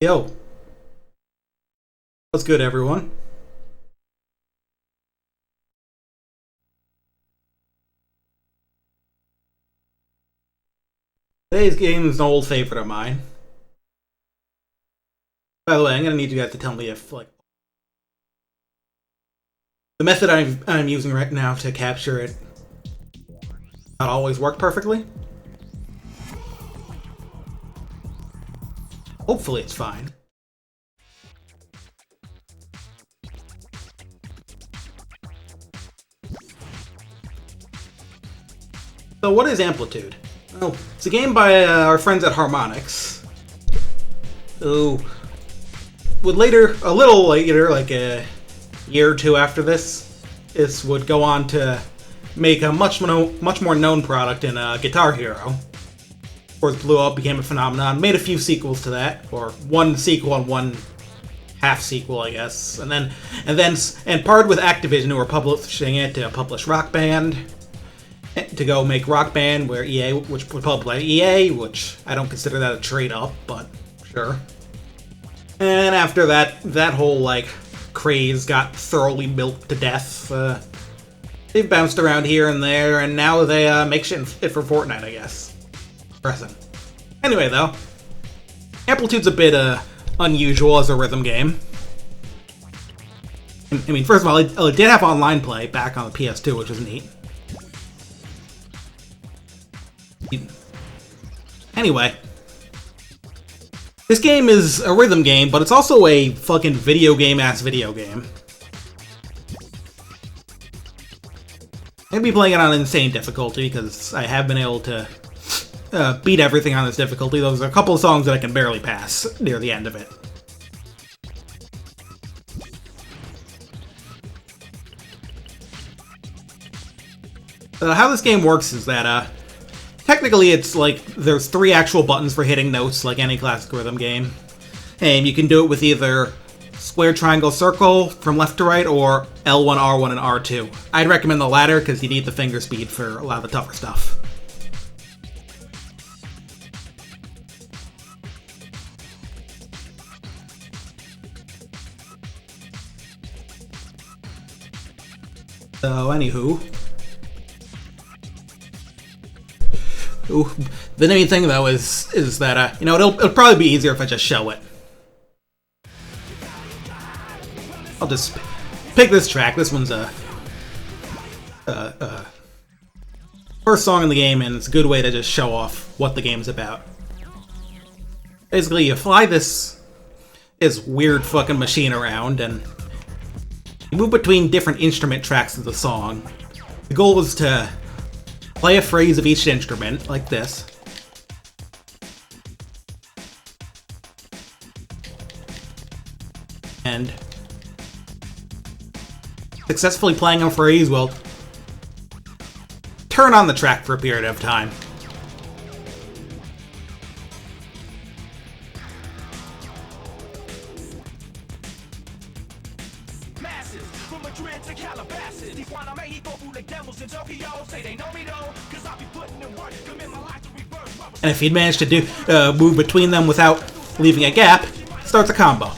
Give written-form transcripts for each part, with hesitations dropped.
Yo, what's good, everyone? Today's game is an old favorite of mine. By the way, I'm gonna need you guys to tell me if, like, the method I'm using right now to capture it not always work perfectly. Hopefully, it's fine. So, what is Amplitude? Well, it's a game by our friends at Harmonix, who would later, a little later, like a year or two after this would go on to make a much more known product in Guitar Hero. Of course, blew up, became a phenomenon, made a few sequels to that, or one sequel and one half sequel, I guess, and partnered with Activision, who were publishing it, to publish Rock Band. To go make Rock Band, which was published by EA, which I don't consider that a trade up, but sure. And after that whole craze got thoroughly milked to death. They've bounced around here and there, and now they make shit for Fortnite, I guess. Present. Anyway, though, Amplitude's a bit unusual as a rhythm game. I mean, first of all, it did have online play back on the PS2, which was neat. Anyway, this game is a rhythm game, but it's also a fucking video game-ass video game. I'm gonna be playing it on insane difficulty, because I have been able to beat everything on this difficulty. There's a couple of songs that I can barely pass near the end of it. How this game works is that, technically, it's like there's 3 actual buttons for hitting notes, like any classic rhythm game. And you can do it with either square, triangle, circle from left to right, or L1, R1, and R2. I'd recommend the latter because you need the finger speed for a lot of the tougher stuff. So, anywho. Ooh, the main thing though is that it'll probably be easier if I just show it. I'll just pick this track. This one's first song in the game, and it's a good way to just show off what the game's about. Basically, you fly this weird fucking machine around, and you move between different instrument tracks of the song. The goal is to play a phrase of each instrument, like this. And successfully playing a phrase will turn on the track for a period of time. And if he'd managed to move between them without leaving a gap, starts a combo.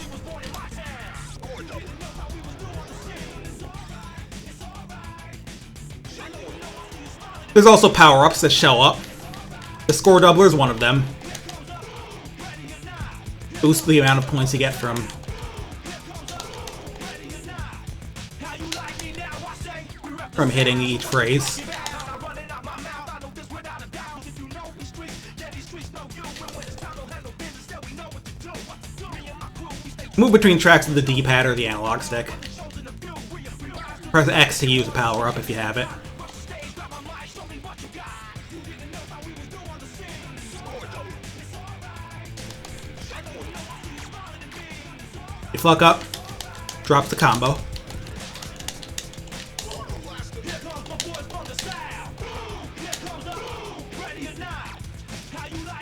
There's also power-ups that show up. The score doubler is one of them. Boost the amount of points you get from hitting each phrase. Move between tracks with the D-pad or the analog stick. Press X to use a power-up if you have it. You fuck up, drops the combo.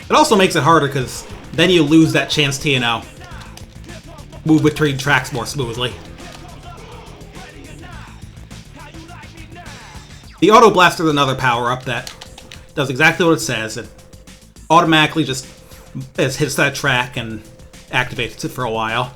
It also makes it harder because then you lose that chance to, move between tracks more smoothly. The Auto Blaster is another power-up that does exactly what it says. It automatically just hits that track and activates it for a while.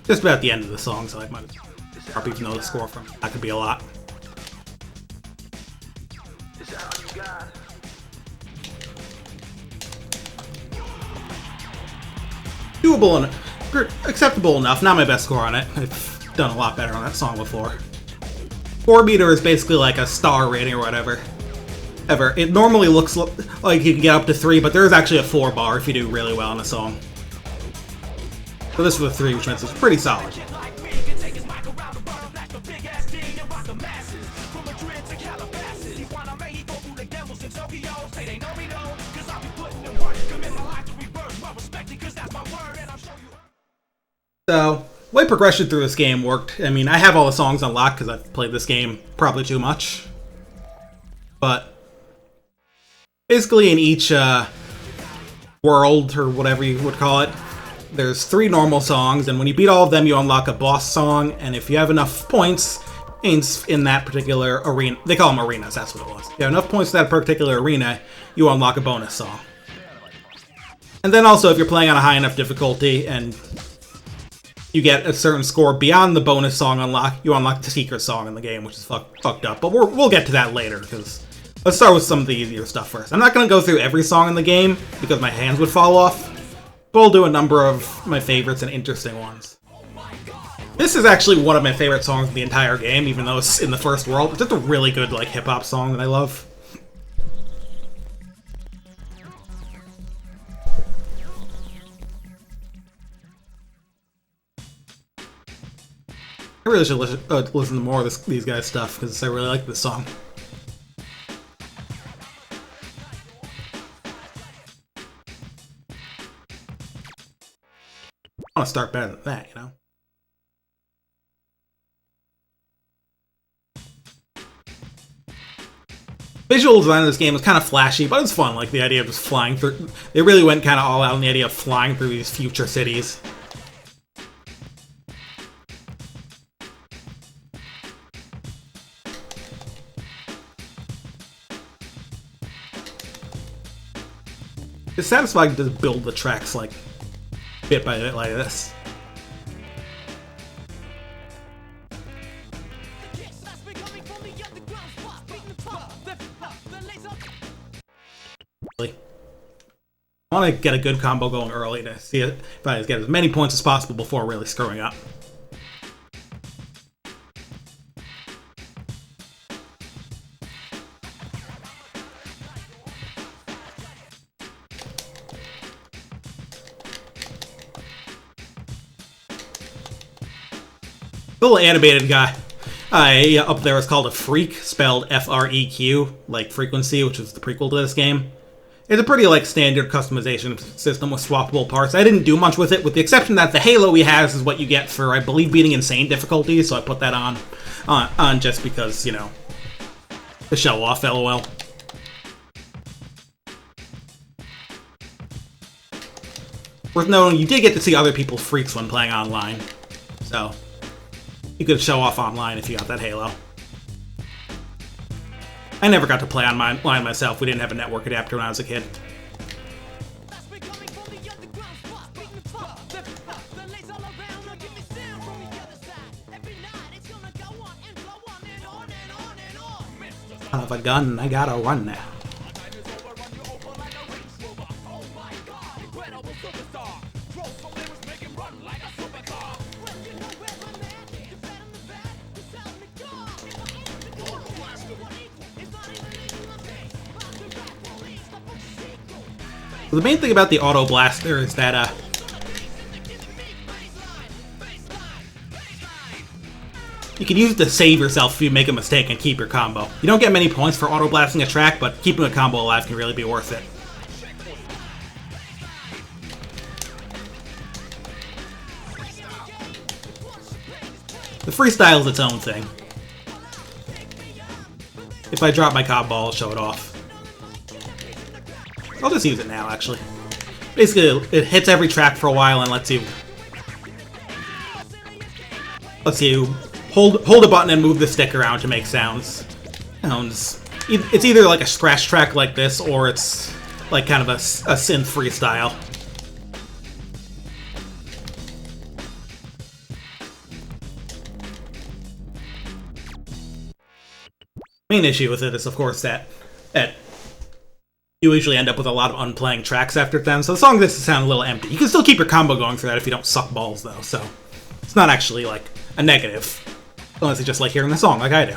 Just about the end of the song, so I might probably know the score from. That could be a lot. Doable and acceptable enough. Not my best score on it. I've done a lot better on that song before. 4 meter is basically like a star rating or whatever. It normally looks like you can get up to 3, but there is actually a 4 bar if you do really well on a song. So this was a 3, which means it's pretty solid. So, way progression through this game worked. I mean, I have all the songs unlocked because I've played this game probably too much. But basically in each world, or whatever you would call it, there's 3 normal songs, and when you beat all of them, you unlock a boss song, and if you have enough points in that particular arena, they call them arenas, that's what it was. If you have enough points in that particular arena, you unlock a bonus song. And then also, if you're playing on a high enough difficulty, and you get a certain score beyond the bonus song unlock, you unlock the secret song in the game, which is fucked up. But we'll get to that later, because let's start with some of the easier stuff first. I'm not going to go through every song in the game, because my hands would fall off, but I'll do a number of my favorites and interesting ones. This is actually one of my favorite songs in the entire game, even though it's in the first world. It's just a really good like hip-hop song that I love. I really should listen to more of these guys' stuff, because I really like this song. I want to start better than that, you know? Visual design of this game is kind of flashy, but it's fun, like the idea of just flying through. They really went kind of all out on the idea of flying through these future cities. It's satisfying to build the tracks like bit by bit like this. I want to get a good combo going early to see if I get as many points as possible before really screwing up. Little animated guy up there is called a Freak, spelled F-R-E-Q, like Frequency, which is the prequel to this game. It's a pretty like standard customization system with swappable parts. I didn't do much with it, with the exception that the halo he has is what you get for, I believe, beating insane difficulty, so I put that on just because, you know, to show off, lol. Worth noting, you did get to see other people's freaks when playing online, so you could show off online if you got that halo. I never got to play online myself. We didn't have a network adapter when I was a kid. Son of a gun, I gotta run now. The main thing about the Auto Blaster is that, you can use it to save yourself if you make a mistake and keep your combo. You don't get many points for auto blasting a track, but keeping a combo alive can really be worth it. The freestyle is its own thing. If I drop my combo, I'll show it off. I'll just use it now, actually. Basically, it hits every track for a while and lets you hold a button and move the stick around to make sounds. It's either like a scratch track like this, or it's like kind of a synth freestyle. Main issue with it is, of course, that you usually end up with a lot of unplaying tracks after them, so the song does sound a little empty. You can still keep your combo going for that if you don't suck balls, though, so it's not actually, like, a negative. Unless you just like hearing the song, like I do.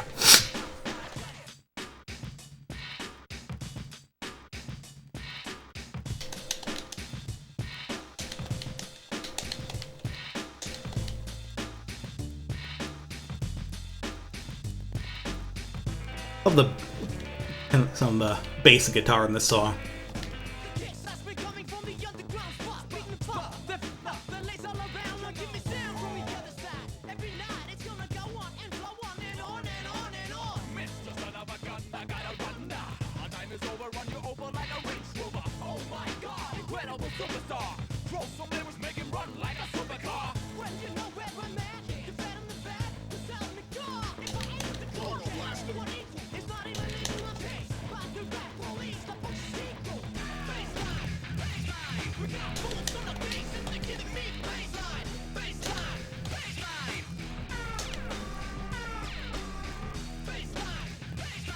Love some of the bass guitar in this song.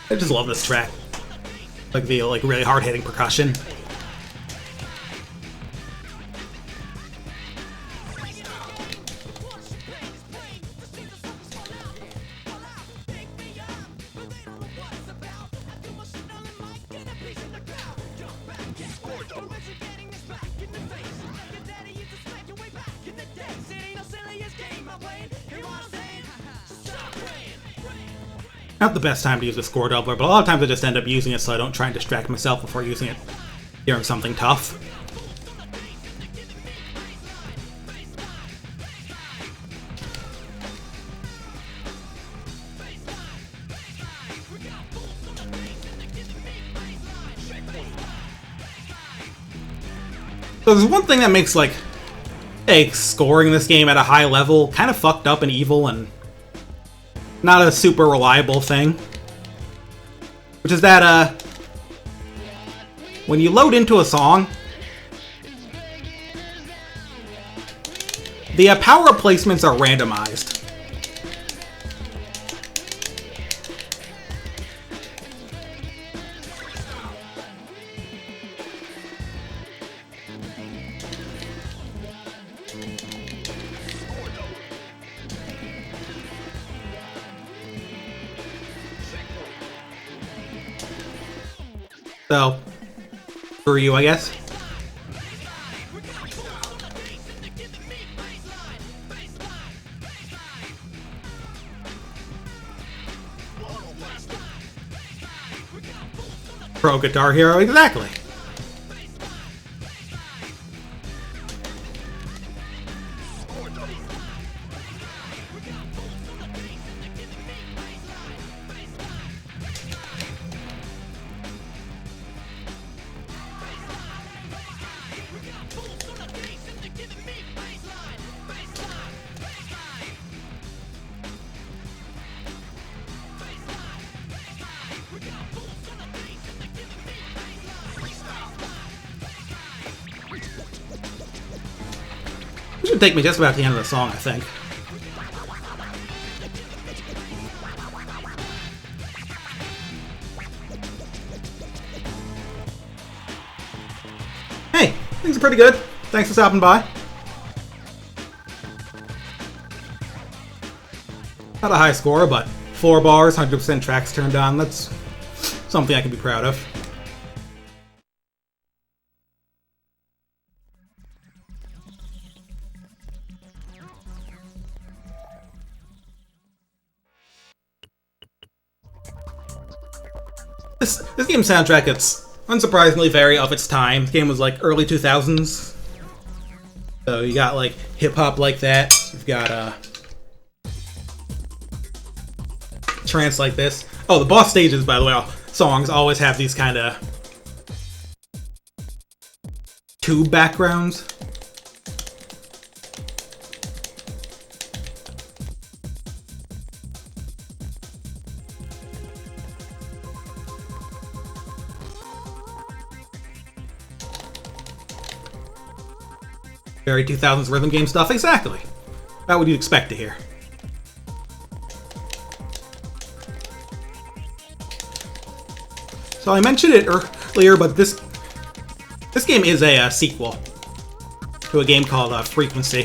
I just love this track. Like the really hard-hitting percussion. Not the best time to use the score doubler, but a lot of times I just end up using it so I don't try and distract myself before using it during something tough. So there's one thing that makes, like, scoring this game at a high level kind of fucked up and evil and not a super reliable thing. Which is that, when you load into a song, the power placements are randomized. So, for you, I guess. Pro Guitar Hero, exactly. This should take me just about to the end of the song, I think. Hey, things are pretty good. Thanks for stopping by. Not a high score, but 4 bars, 100% tracks turned on. That's something I can be proud of. This game's soundtrack, it's unsurprisingly very of its time. The game was like early 2000s. So you got like hip hop like that. You've got trance like this. Oh, the boss stages, by the way, songs always have these kind of tube backgrounds. Very 2000s rhythm game stuff, exactly. About what you'd expect to hear. So I mentioned it earlier, but this game is a sequel to a game called Frequency,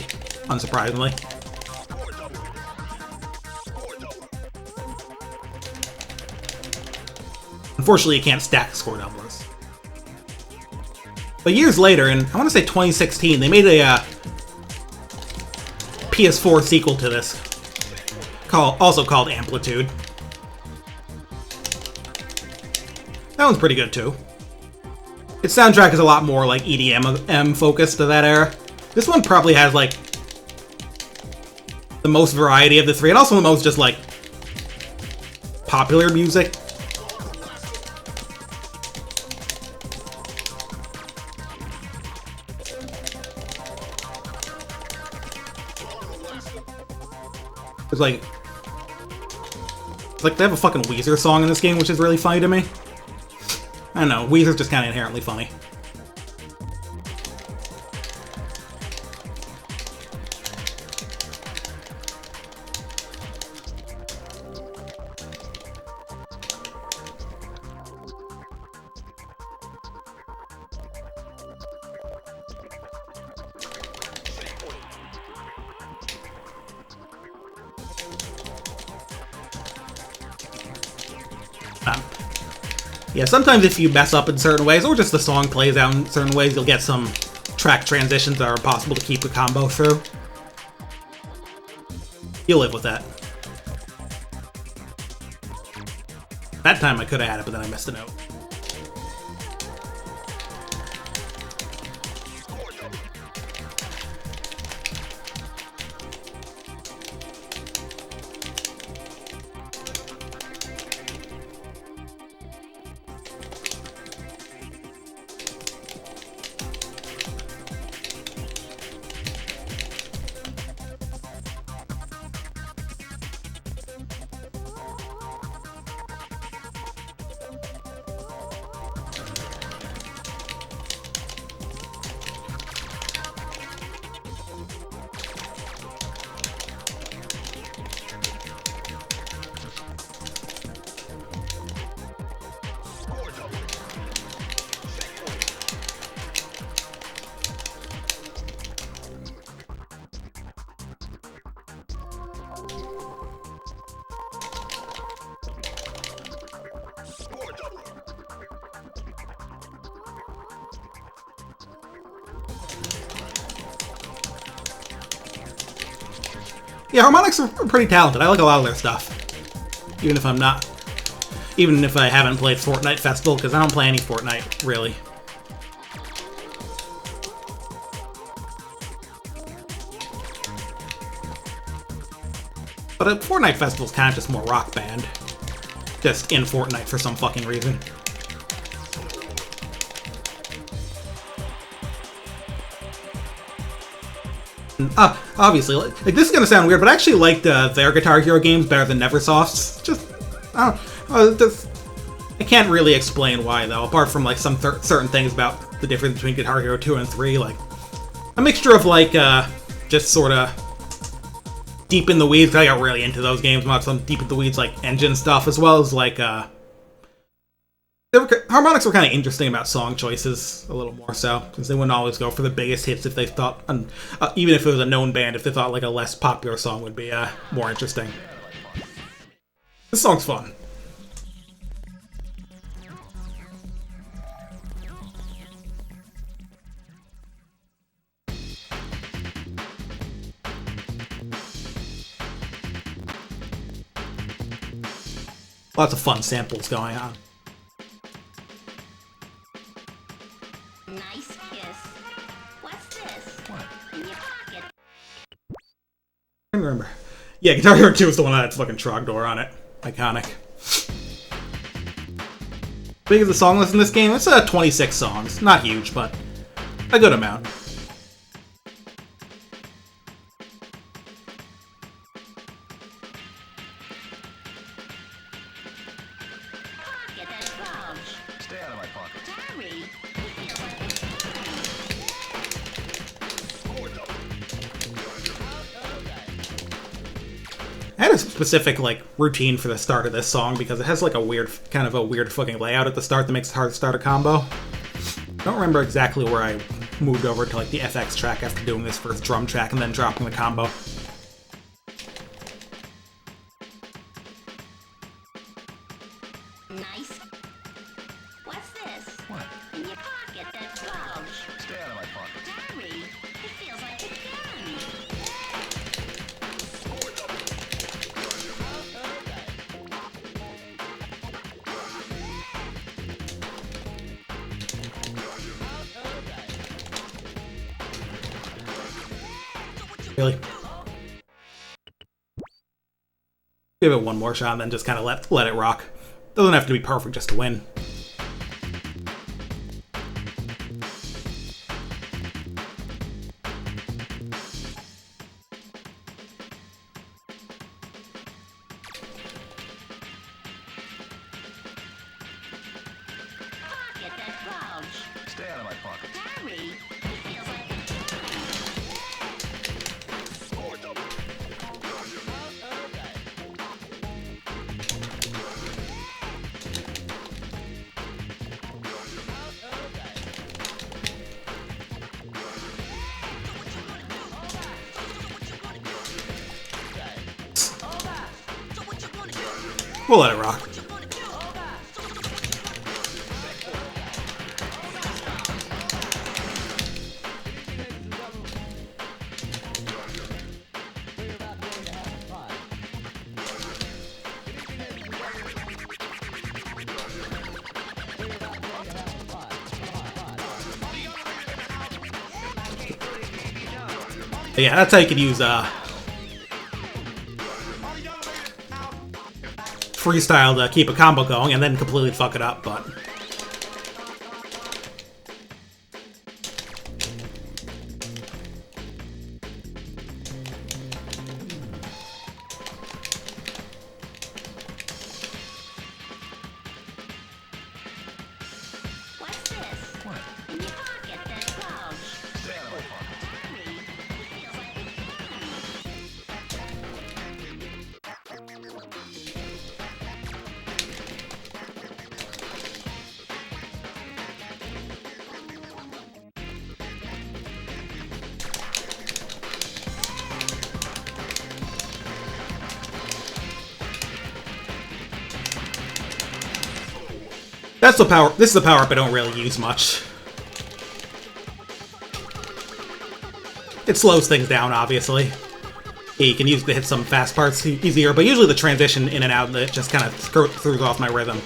unsurprisingly. Unfortunately, you can't stack score doublers. But years later, in I want to say 2016, they made a PS4 sequel to this, also called Amplitude. That one's pretty good too. Its soundtrack is a lot more like EDM focused to that era. This one probably has like the most variety of the three, and also the most just like popular music. It's like they have a fucking Weezer song in this game, which is really funny to me. I don't know, Weezer's just kind of inherently funny. Yeah, sometimes if you mess up in certain ways, or just the song plays out in certain ways, you'll get some track transitions that are impossible to keep the combo through. You'll live with that. That time I could have had it, but then I missed a note. Yeah, Harmonix are pretty talented. I like a lot of their stuff. Even if I haven't played Fortnite Festival, because I don't play any Fortnite, really. But Fortnite Festival's kind of just more Rock Band. Just in Fortnite for some fucking reason. Obviously, like this is gonna sound weird, but I actually liked their Guitar Hero games better than Neversoft's. Just, I don't know, I can't really explain why though, apart from like some certain things about the difference between Guitar Hero 2 and 3, like a mixture of like just sort of deep in the weeds. I got really into those games, not some deep in the weeds like engine stuff, as well as like Harmonix were kind of interesting about song choices, a little more so, because they wouldn't always go for the biggest hits if they thought, even if it was a known band, if they thought like a less popular song would be more interesting. This song's fun. Lots of fun samples going on. Nice kiss. What's this? What? In your pocket. I remember. Yeah, Guitar Hero 2 is the one that had fucking Trogdor on it. Iconic. Big as the song list in this game, it's 26 songs. Not huge, but a good amount. Pocket that bulge. Stay out of my pocket. Harry. I had a specific routine for the start of this song because it has like a weird fucking layout at the start that makes it hard to start a combo. I don't remember exactly where I moved over to like the FX track after doing this first drum track and then dropping the combo. Nice. What's this? What? In your pocket that bulge. Stay out of my pocket. Harry. It feels like a gun. Really? Give it one more shot and then just kind of let it rock. Doesn't have to be perfect just to win. Pocket that bulge. Stay out of my pocket. Harry. It feels like a We'll let it rock. But yeah, that's how you could use freestyle to keep a combo going and then completely fuck it up, but What's this? What? In your pocket that bulge. Stay out of my pocket. Harry. It feels like a gun. that's the power. This is the power up I don't really use much. It slows things down, obviously. Yeah, you can use it to hit some fast parts easier, but usually the transition in and out it just kind of throws off my rhythm.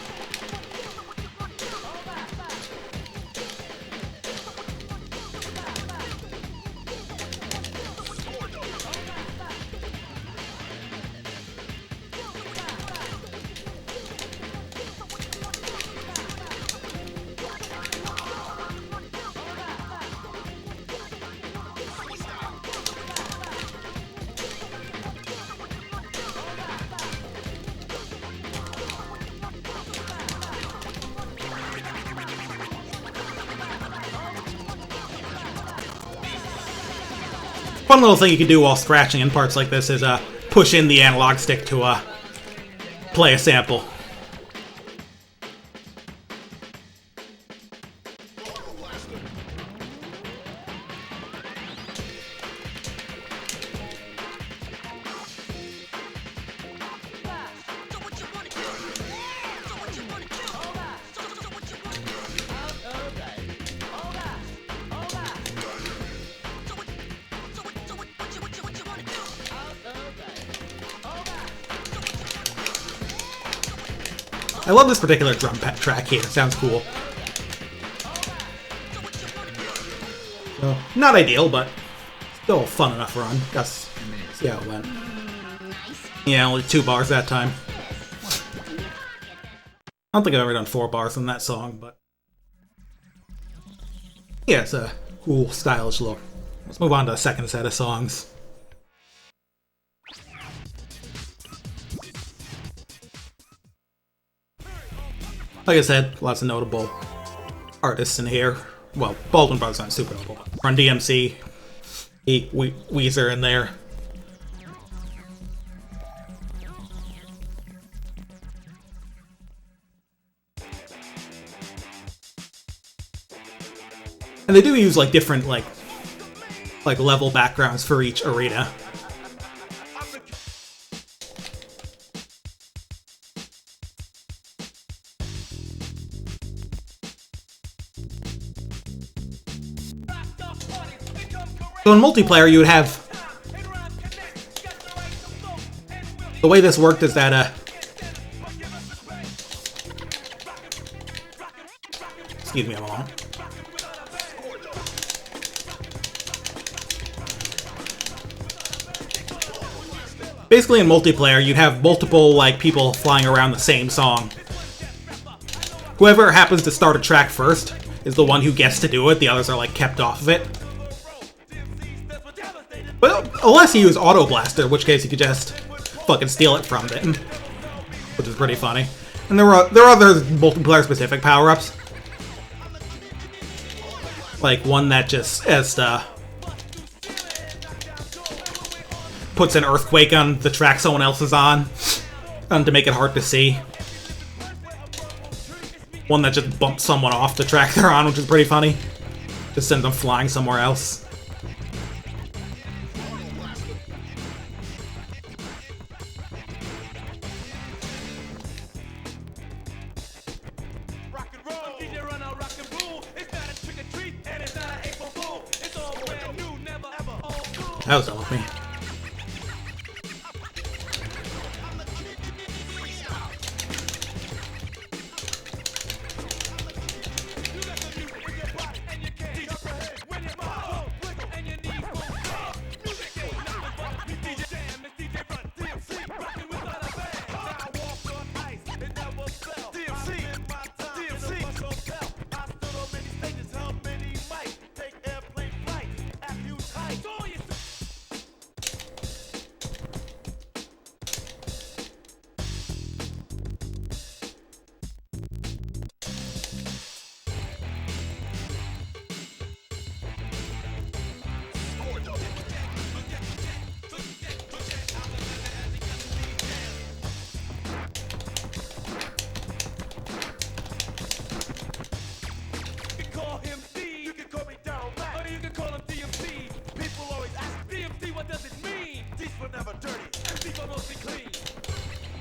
Fun little thing you can do while scratching in parts like this is push in the analog stick to play a sample. I love this particular drum track here. It sounds cool. So, not ideal, but still a fun enough run. Let's see how it went. Yeah, only 2 bars that time. I don't think I've ever done 4 bars on that song, but yeah, it's a cool, stylish look. Let's move on to the second set of songs. Like I said, lots of notable artists in here. Well, Baldwin Brothers aren't super notable, but Run DMC, Weezer in there. And they do use like different like level backgrounds for each arena. So in multiplayer, you would have... The way this worked is that, excuse me a moment. Basically in multiplayer, you'd have multiple, like, people flying around the same song. Whoever happens to start a track first is the one who gets to do it, the others are, like, kept off of it. Well, unless you use Auto Blaster, in which case you could just fucking steal it from them, which is pretty funny. And there are other multiplayer-specific power-ups, like one that just puts an earthquake on the track someone else is on, to make it hard to see. One that just bumps someone off the track they're on, which is pretty funny. Just sends them flying somewhere else. That was done with me.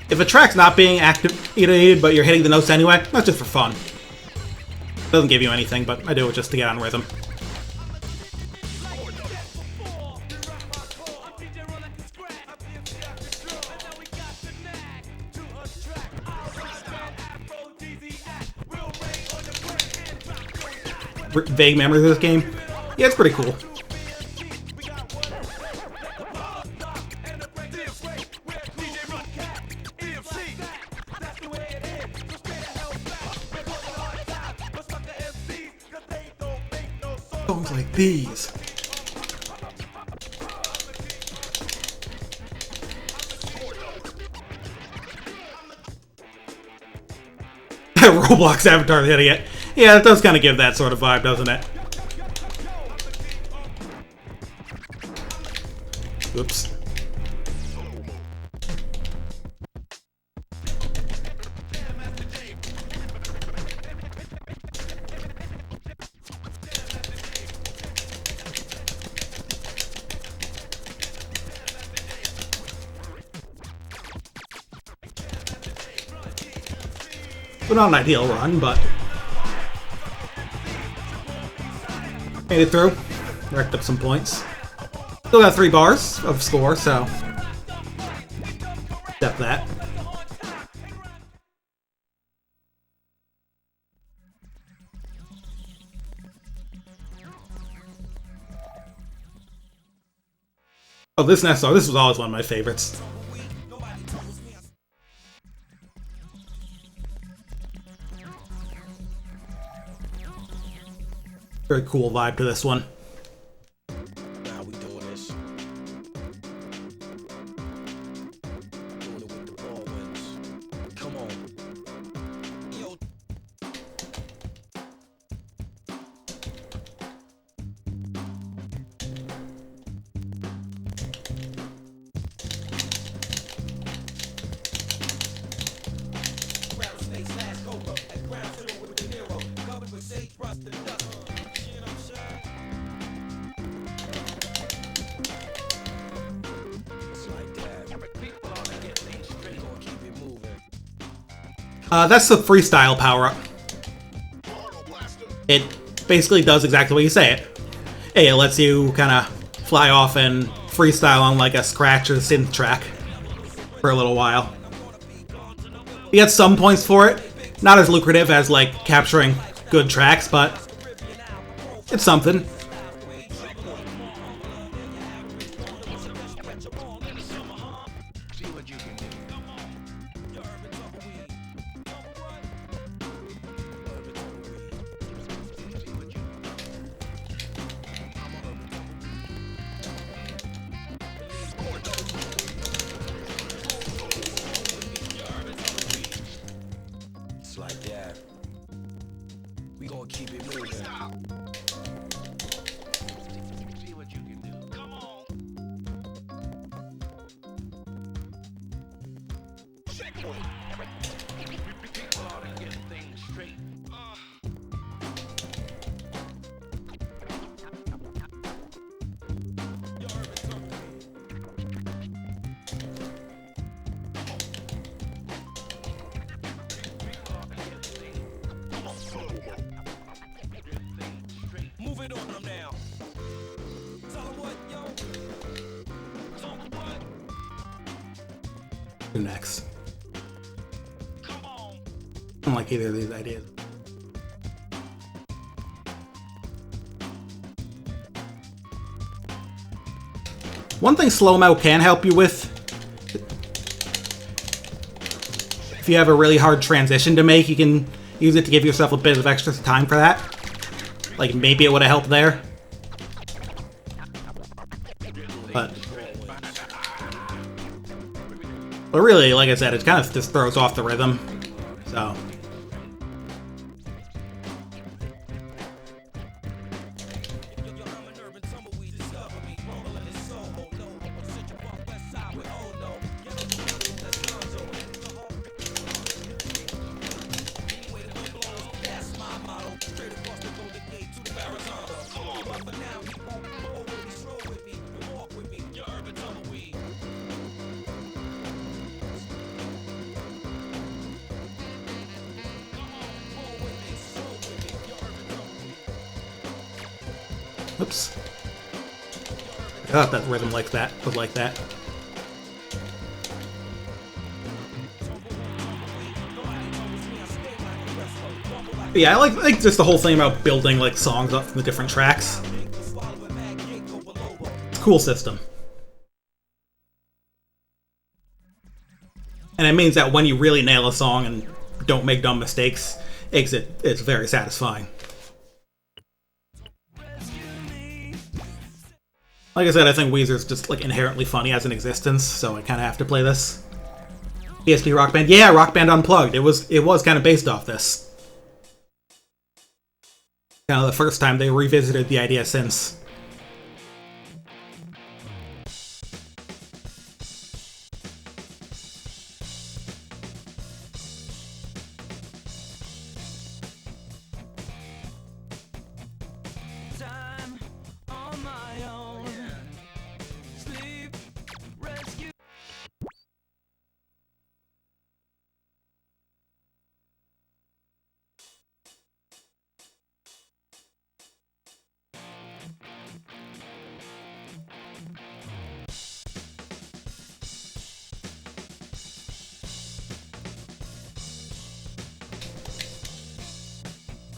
If a track's not being activated, but you're hitting the notes anyway, that's just for fun. It doesn't give you anything, but I do it just to get on rhythm. Vague memories of this game? Yeah, it's pretty cool. Songs like these. Roblox avatar hitting it. Yeah, it does kind of give that sort of vibe, doesn't it? Oops. Well, not an ideal run, but made it through. Racked up some points. Still got 3 bars of score, so accept that. Oh, this next song, this was always one of my favorites. Very cool vibe to this one. Now we doing this. Doing it with the ball wins. Come on. Yo. Rattlesnakes last over at ground zero with the Nero, covered with sage, rust, and dust. You know what I'm saying? It's like that. People ought to get things straight. Gonna keep it moving. That's the freestyle power-up. It basically does exactly what you say it. Hey, it lets you kind of fly off and freestyle on like a scratch or synth track for a little while. You get some points for it. Not as lucrative as like capturing good tracks, but it's something. It's like that. We gonna keep it moving. See what you can do. Come on. Checkpoint. People ought to get things straight. Move it on them now. Tell them what, yo. Tell them what. Who next? Come on. I don't like either of these ideas. One thing slow-mo can help you with, if you have a really hard transition to make, you can use it to give yourself a bit of extra time for that. Like, maybe it would have helped there. But really, like I said, it kind of just throws off the rhythm. So. Oops. I thought that rhythm like that was like that. But yeah, I like just the whole thing about building like songs up from the different tracks. It's a cool system. And it means that when you really nail a song and don't make dumb mistakes, it's very satisfying. Like I said, I think Weezer's just like inherently funny as an existence, so I kind of have to play this. PSP Rock Band, yeah, Rock Band Unplugged. It was kind of based off this. Kind of the first time they revisited the idea since.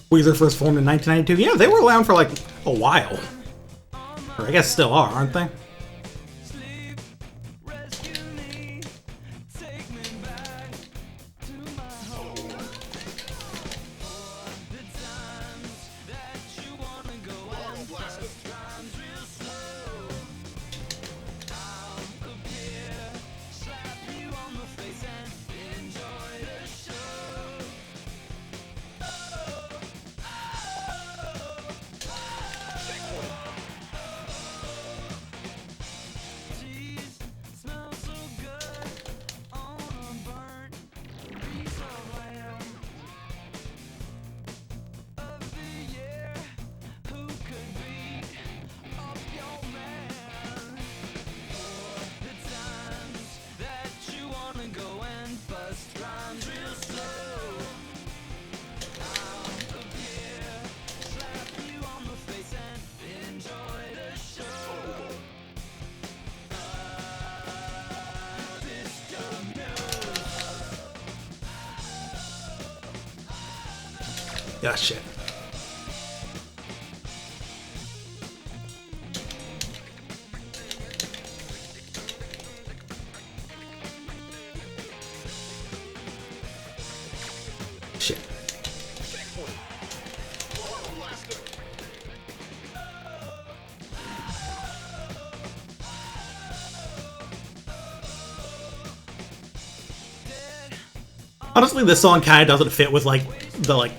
Weezer first formed in 1992. Yeah, they were around for like a while. Or I guess still are, aren't they? Yeah, shit. Shit. Honestly, this song kind of doesn't fit with like the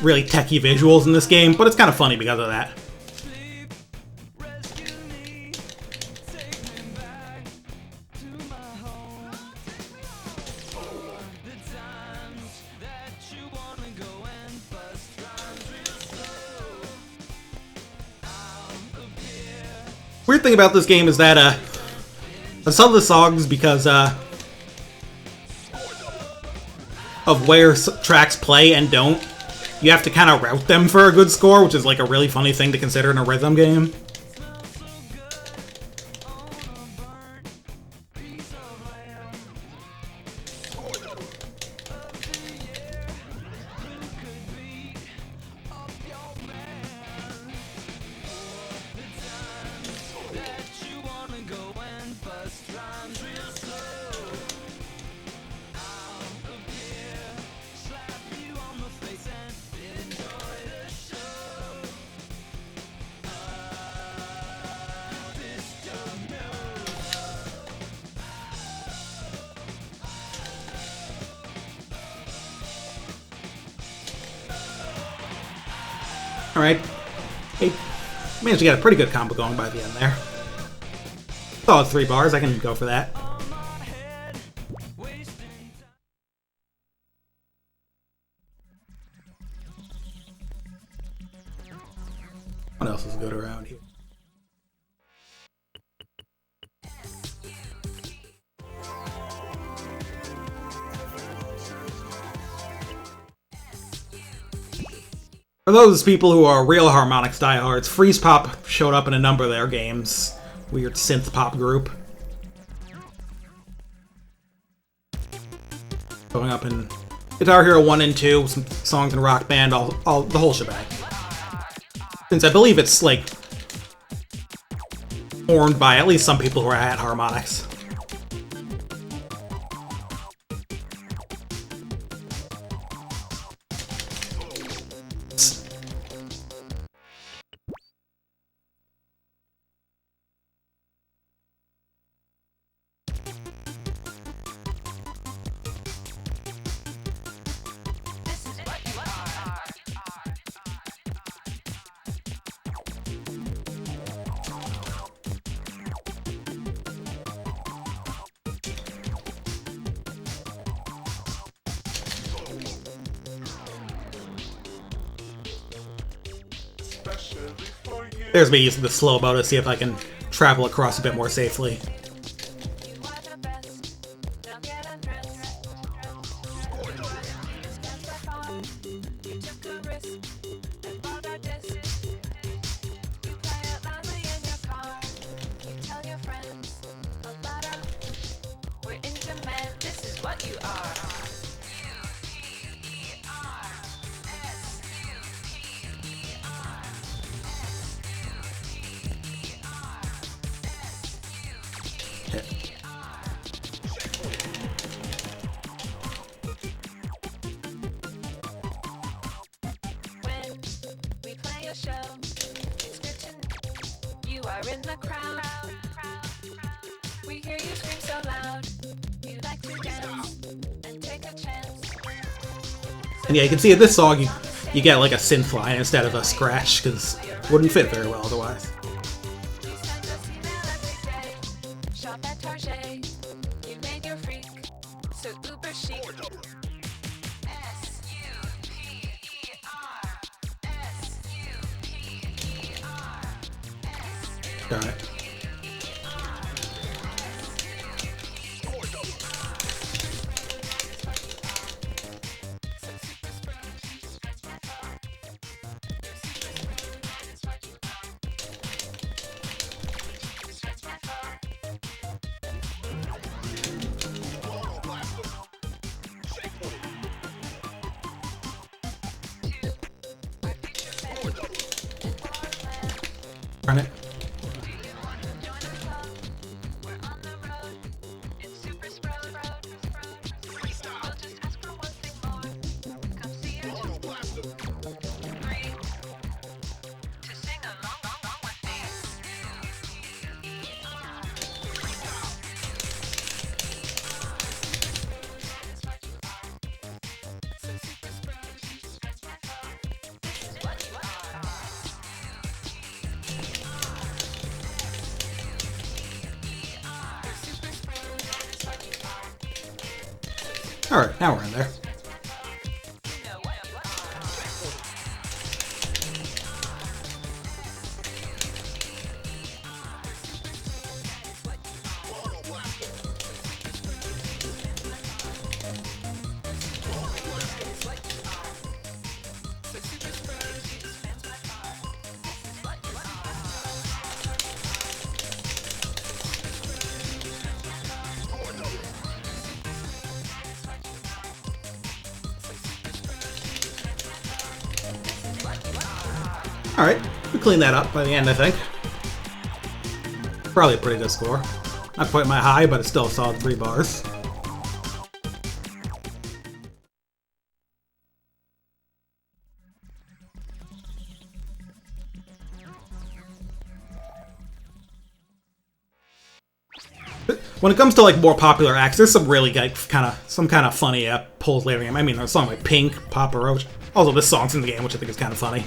really techie visuals in this game, but it's kind of funny because of that. Weird thing about this game is that some of the songs, because of where tracks play and don't, you have to kind of route them for a good score, which is like a really funny thing to consider in a rhythm game. Alright. Hey, managed to get a pretty good combo going by the end there. Solid 3 bars, I can go for that. What else is good around here? For those people who are real harmonics diehards, Freeze Pop showed up in a number of their games. Weird synth pop group. Showing up in Guitar Hero 1 and 2, some songs in Rock Band, all the whole shebang. Since I believe it's like formed by at least some people who are at harmonics. There's me using the slow-mo to see if I can travel across a bit more safely. In the crowd, we hear you scream so loud. You like to dance and take a chance. And yeah, you can see in this song you get like a synth line instead of a scratch, because it wouldn't fit very well otherwise. Shop at Target, you made your freak so uber chic. Got it. Run it. Alright, now we're in there. Alright, we cleaned that up by the end, I think. Probably a pretty good score. Not quite my high, but it's still a solid 3 bars. When it comes to like more popular acts, there's some really like kind of funny pulls later in the game. I mean, there's a song like Pink, Papa Roach. Also, this song's in the game, which I think is kind of funny.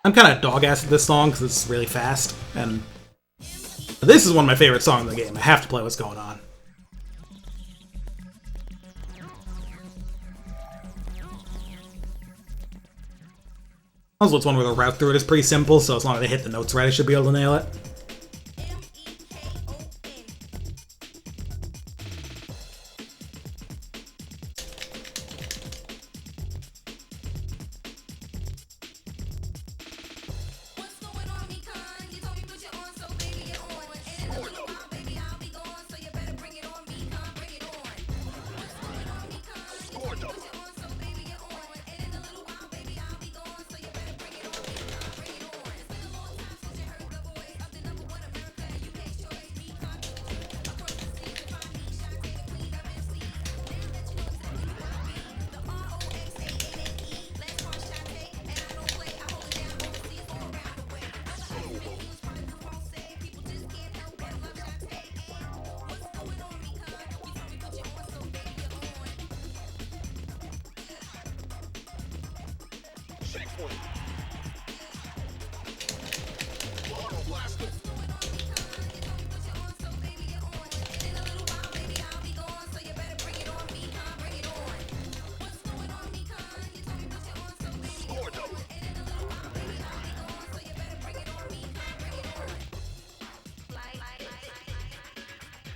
I'm kind of dog-ass at this song because it's really fast, and this is one of my favorite songs in the game. I have to play what's going on. Also, it's one where the route through it is pretty simple, so as long as I hit the notes right, I should be able to nail it.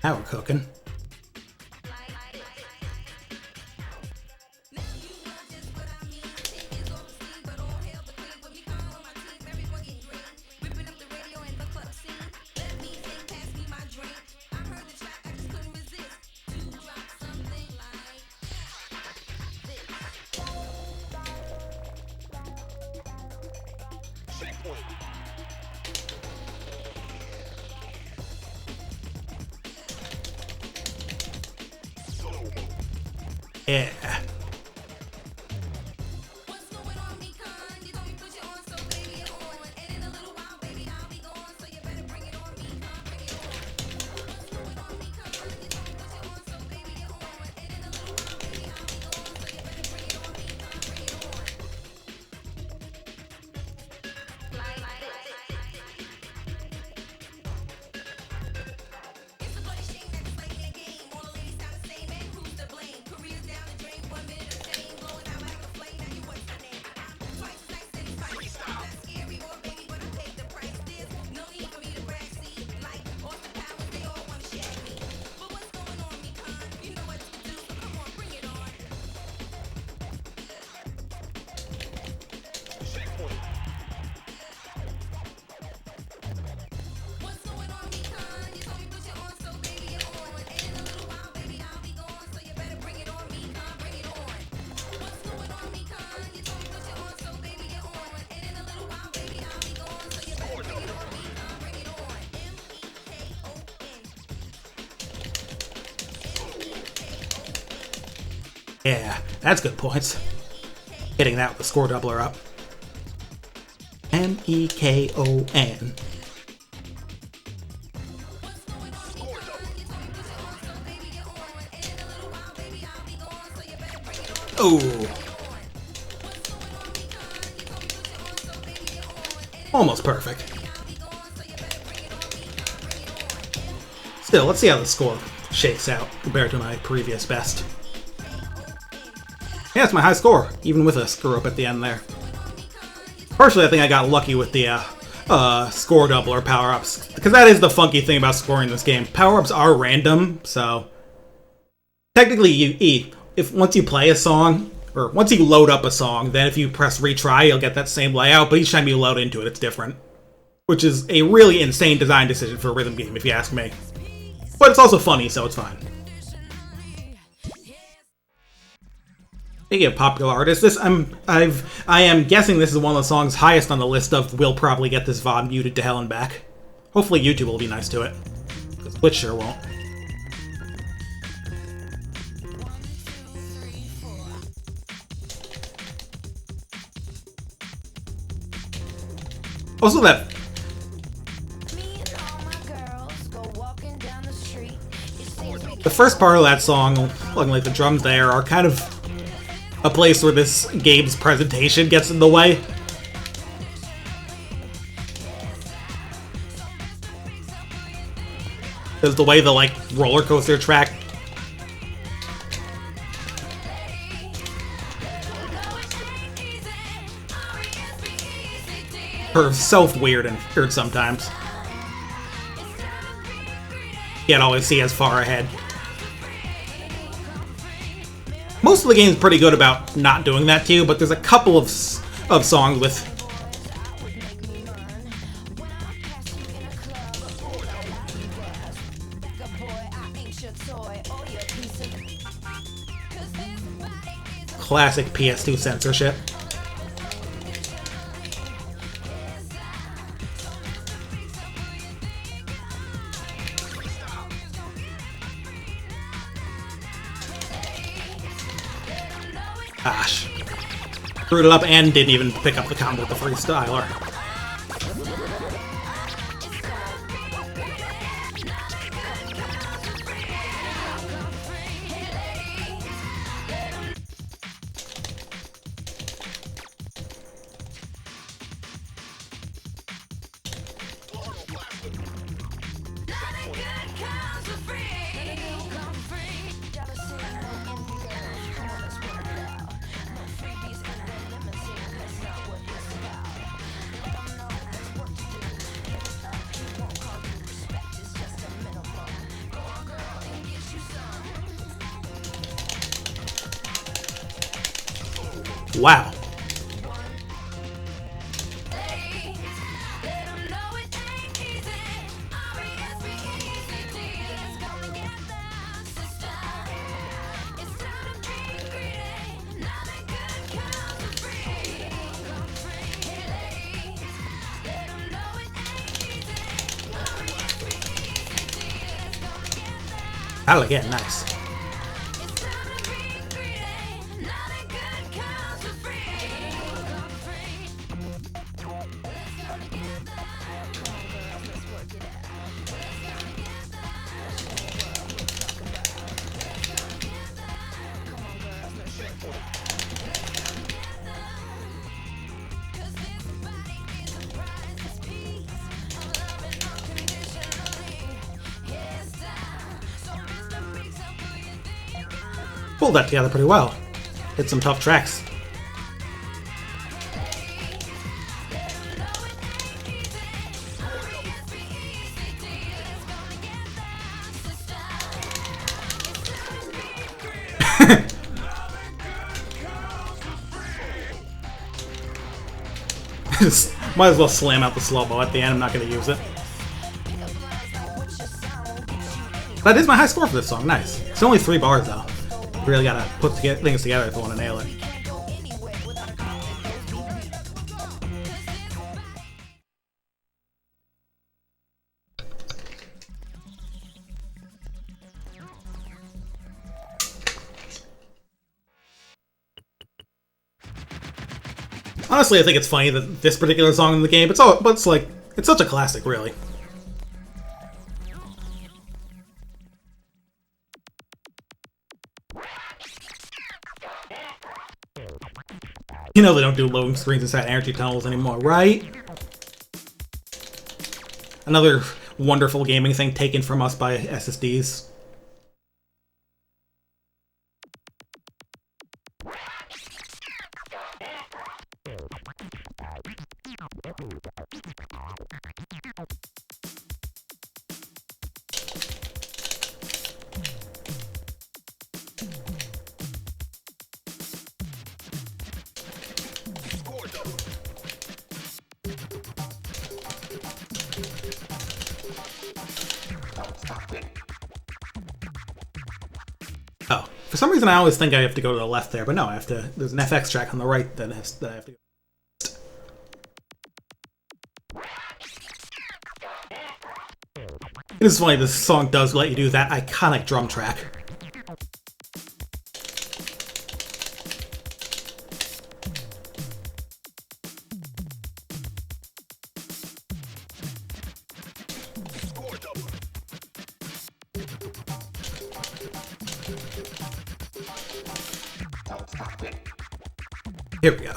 Now we're cooking. Yeah. Yeah, that's good points. Hitting that with the score doubler up. Mekon. Oh. Almost perfect. Still, let's see how the score shakes out compared to my previous best. Yeah, it's my high score, even with a screw up at the end there. Personally, I think I got lucky with the score doubler power-ups, because that is the funky thing about scoring this game. Power-ups are random, so technically, if once you play a song, or once you load up a song, then if you press retry, you'll get that same layout, but each time you load into it, it's different. Which is a really insane design decision for a rhythm game, if you ask me. But it's also funny, so it's fine. Speaking of popular artists, I am guessing this is one of the songs highest on the list of will probably get this VOD muted to hell and back. Hopefully YouTube will be nice to it. Because Twitch sure won't. Also that... The first part of that song, like the drums there, are kind of a place where this game's presentation gets in the way. There's the way the, like, roller coaster track are self-weird and weird sometimes. Can't always see as far ahead. Most of the game's pretty good about not doing that to you, but there's a couple of songs with... classic PS2 censorship. Gosh. Screwed it up and didn't even pick up the combo with the freestyler. Wow. That'll again, nice. Pulled that together pretty well. Hit some tough tracks. Might as well slam out the slow-mo at the end. I'm not going to use it. That is my high score for this song. Nice. It's only 3 bars, though. Really gotta put things together if I want to nail it. Honestly, I think it's funny that this particular song in the game, but it's like, it's such a classic, really. You know they don't do loading screens inside energy tunnels anymore, right? Another wonderful gaming thing taken from us by SSDs. Oh, for some reason I always think I have to go to the left there, but no, I have to. There's an FX track on the right that I have to go. It is funny, this song does let you do that iconic drum track. Here we go.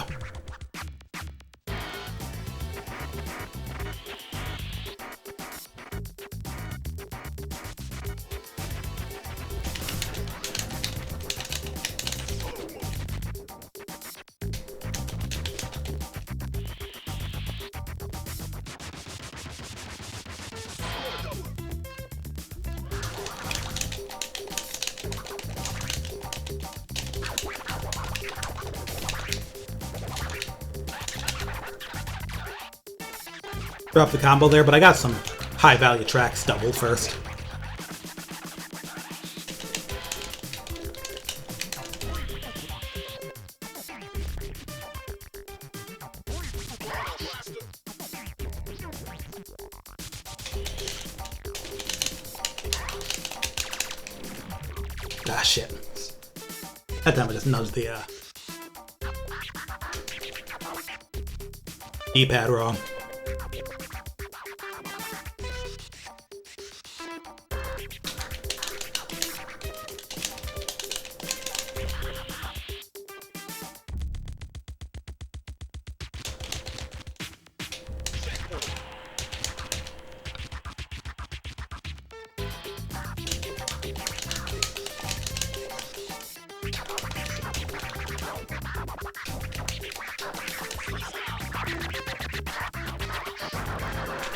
Drop the combo there, but I got some high value tracks doubled first. Ah, shit. That time I just nudged the D-pad wrong.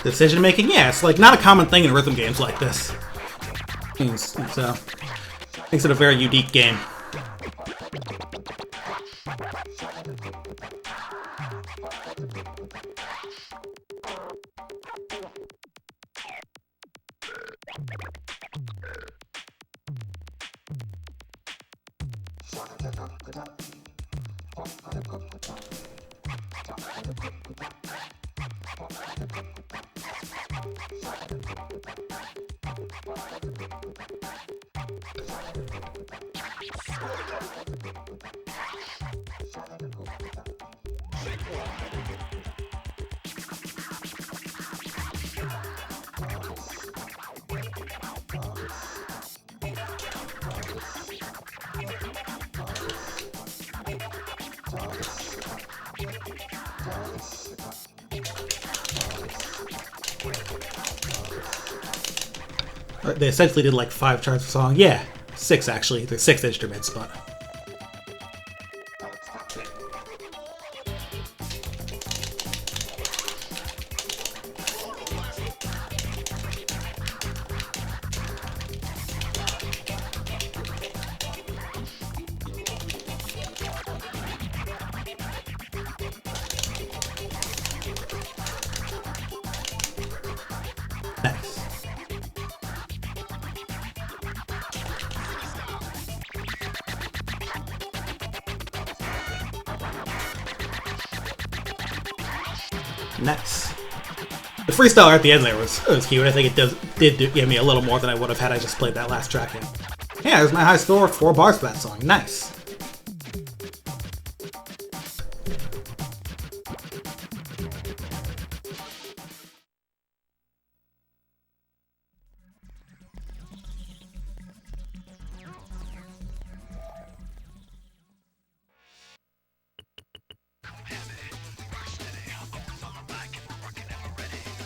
Decision making, yeah, it's like not a common thing in rhythm games like this. So makes it a very unique game. They essentially did like 5 charts per song. Yeah, 6 actually. There's 6 instruments, but... Nice. Nice. The freestyle at the end there was cute. I think it did give me a little more than I would have had I just played that last track in. Yeah, there's my high score, 4 bars for that song. Nice.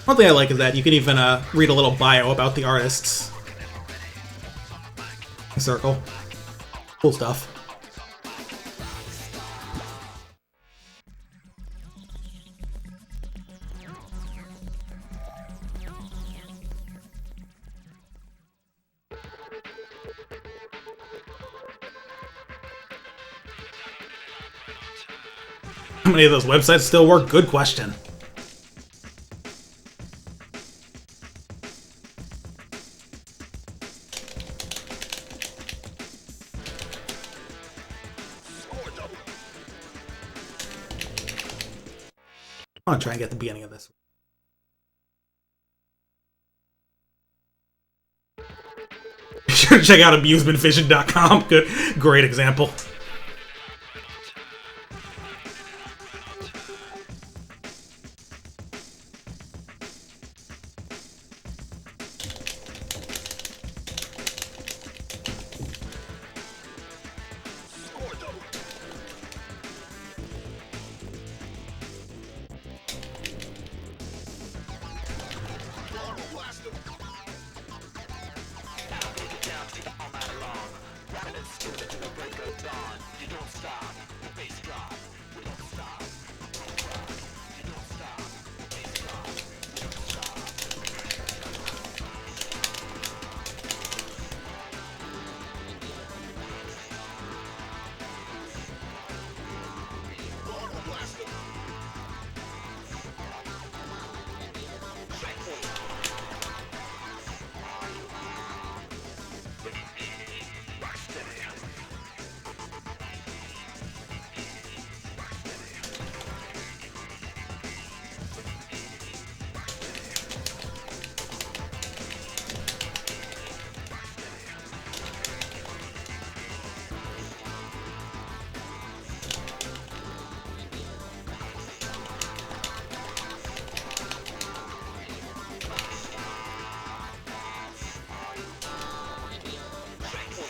One thing I like is that you can even read a little bio about the artists. Circle. Cool stuff. How many of those websites still work? Good question. I want to try and get the beginning of this. Be sure to check out amusementvision.com. Good, great example.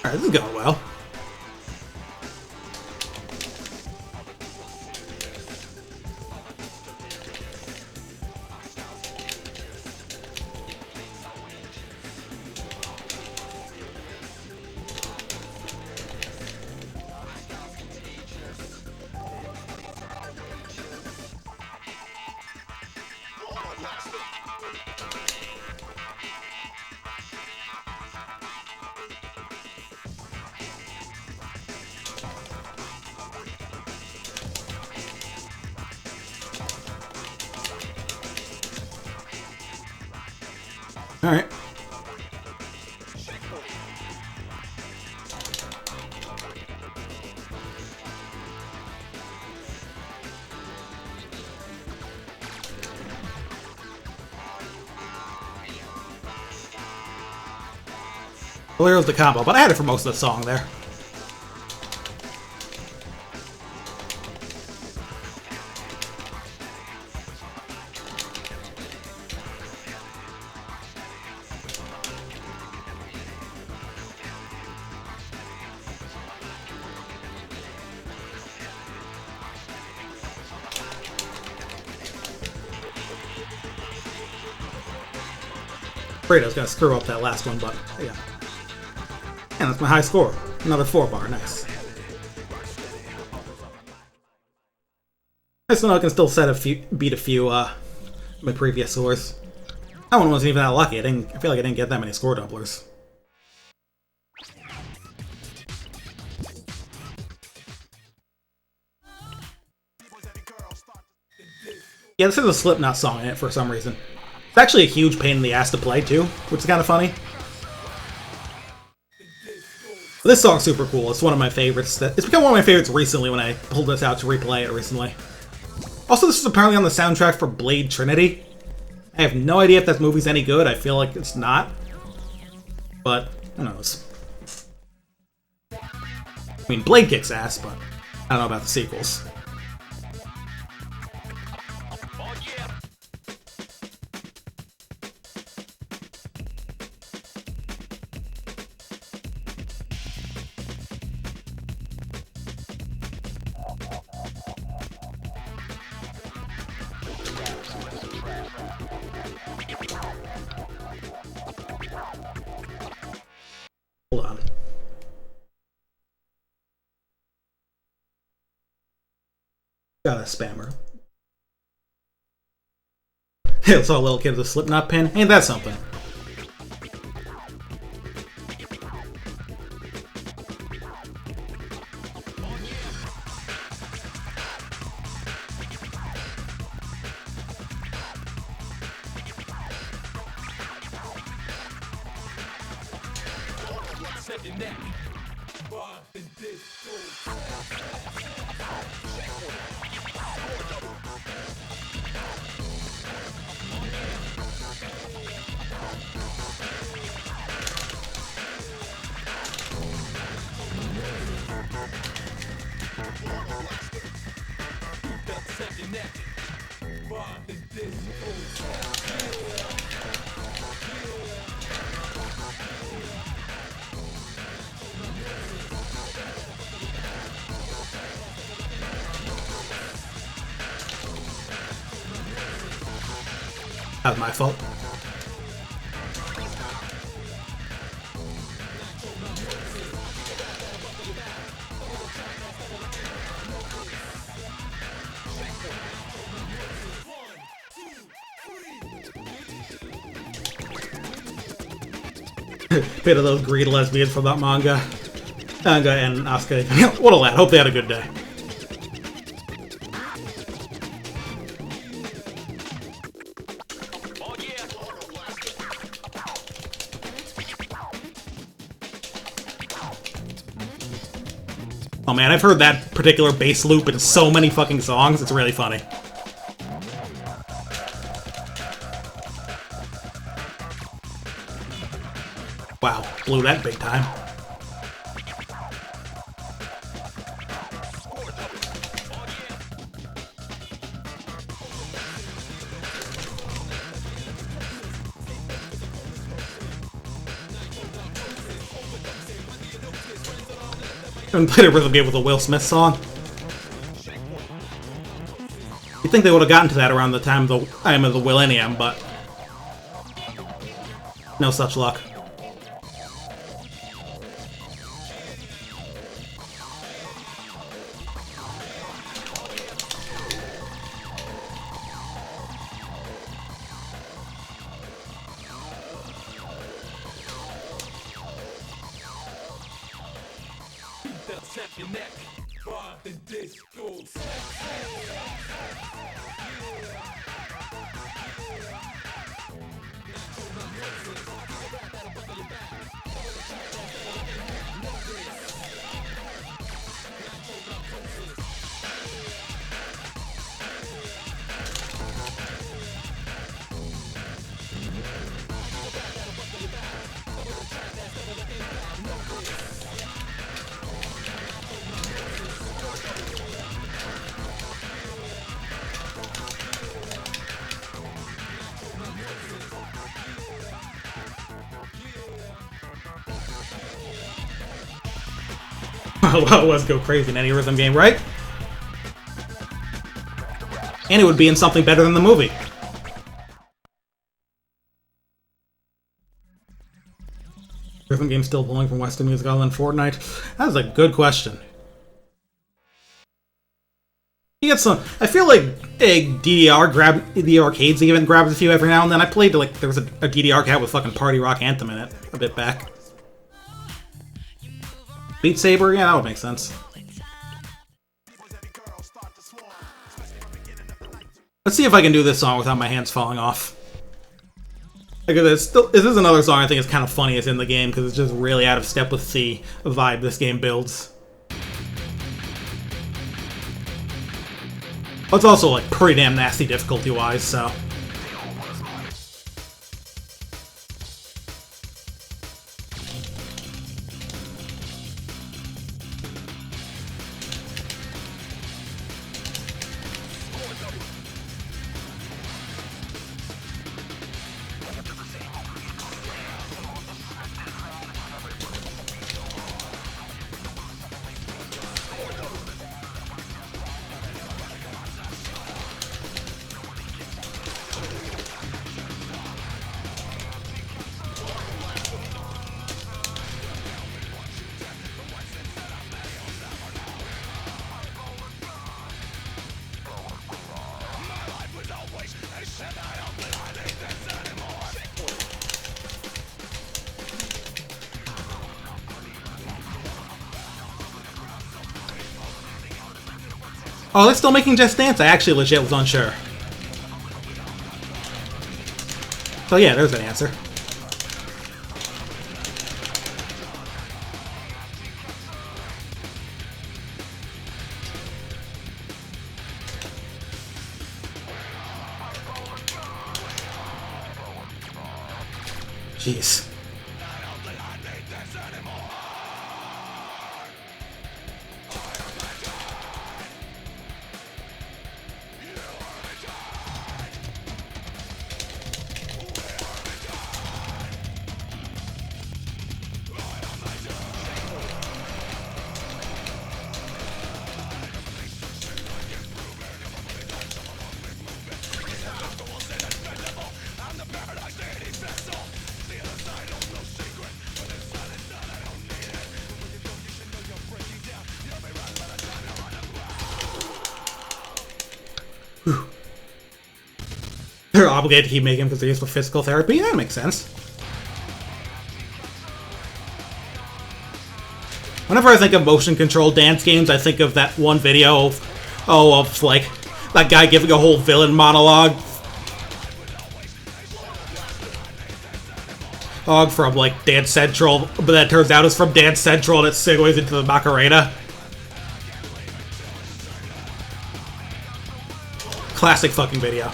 Alright, this is going well. Alright. Well, there was the combo, but I had it for most of the song there. Afraid I was gonna screw up that last one, but yeah. And that's my high score. Another 4-bar, nice. I still know I can still beat a few my previous scores. That one wasn't even that lucky. I feel like I didn't get that many score doublers. Yeah, this has a Slipknot song in it for some reason. It's actually a huge pain in the ass to play too, which is kind of funny. This song's super cool. It's one of my favorites. It's become one of my favorites recently when I pulled this out to replay it recently. Also, this is apparently on the soundtrack for Blade Trinity. I have no idea if that movie's any good. I feel like it's not. But, who knows. I mean, Blade kicks ass, but I don't know about the sequels. Got a spammer. Hey, saw a little kid with a Slipknot pin. Ain't that something? That was my fault. Bit of those greed lesbians from that manga. Manga and Asuka. What a lad. Hope they had a good day. Oh man, I've heard that particular bass loop in so many fucking songs, it's really funny. Wow, blew that big time. I haven't played a rhythm game with a Will Smith song. You'd think they would have gotten to that around the time of the Millennium, but no such luck. Well, let's go crazy in any rhythm game, right? And it would be in something better than the movie. Rhythm game still pulling from Western music other than Fortnite? That was a good question. You get some. I feel like a DDR the arcades even grabs a few every now and then. I played like there was a DDR cat with fucking Party Rock Anthem in it a bit back. Beat Saber, yeah, that would make sense. Let's see if I can do this song without my hands falling off. Like, this is another song I think is kind of funny as in the game because it's just really out of step with the vibe this game builds. But it's also like pretty damn nasty difficulty-wise, so. Oh, they're still making Just Dance? I actually legit was unsure. So yeah, there's an answer. Jeez. They're obligated to keep making them because they're used for physical therapy. Yeah, that makes sense. Whenever I think of motion-controlled dance games, I think of that one video of like, that guy giving a whole villain monologue. From, like, Dance Central, but that turns out it's from Dance Central and it segues into the Macarena. Classic fucking video.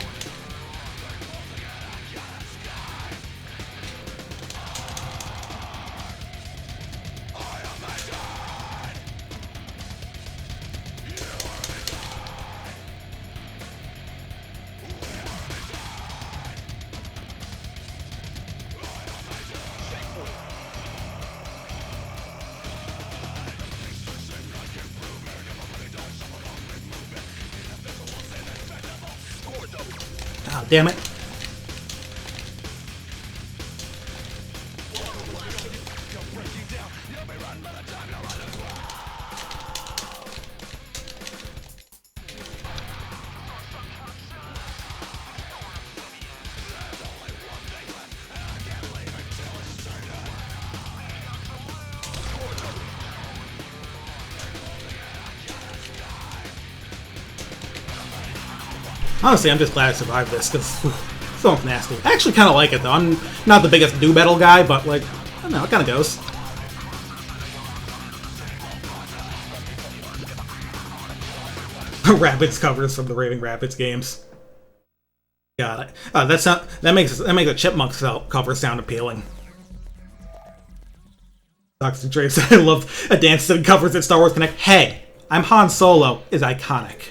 Oh, damn it. Honestly, I'm just glad I survived this, because so nasty. I actually kind of like it, though. I'm not the biggest nu metal guy, but, like, I don't know, it kind of goes. Rabbids covers from the Raving Rabbids games. Got it. That makes a Chipmunks cover sound appealing. Toxic Dre said, I love a dance that covers at Star Wars Connect. Hey, I'm Han Solo is iconic.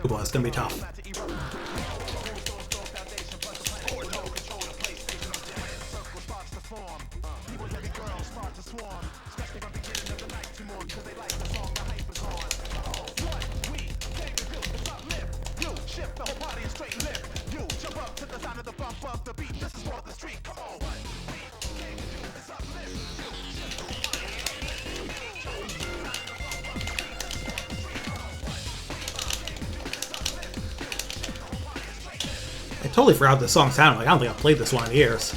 Well, it's gonna be tough. I totally forgot what this song sounded like. I don't think I've played this one in years.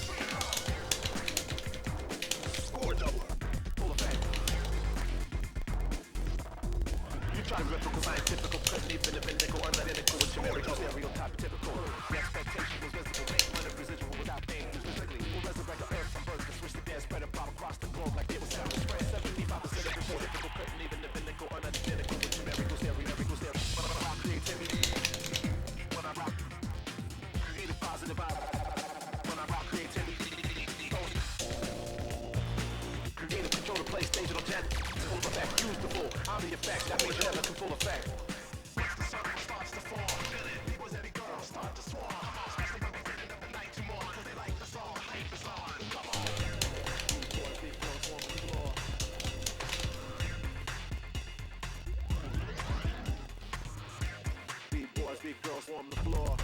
girls warm the floor.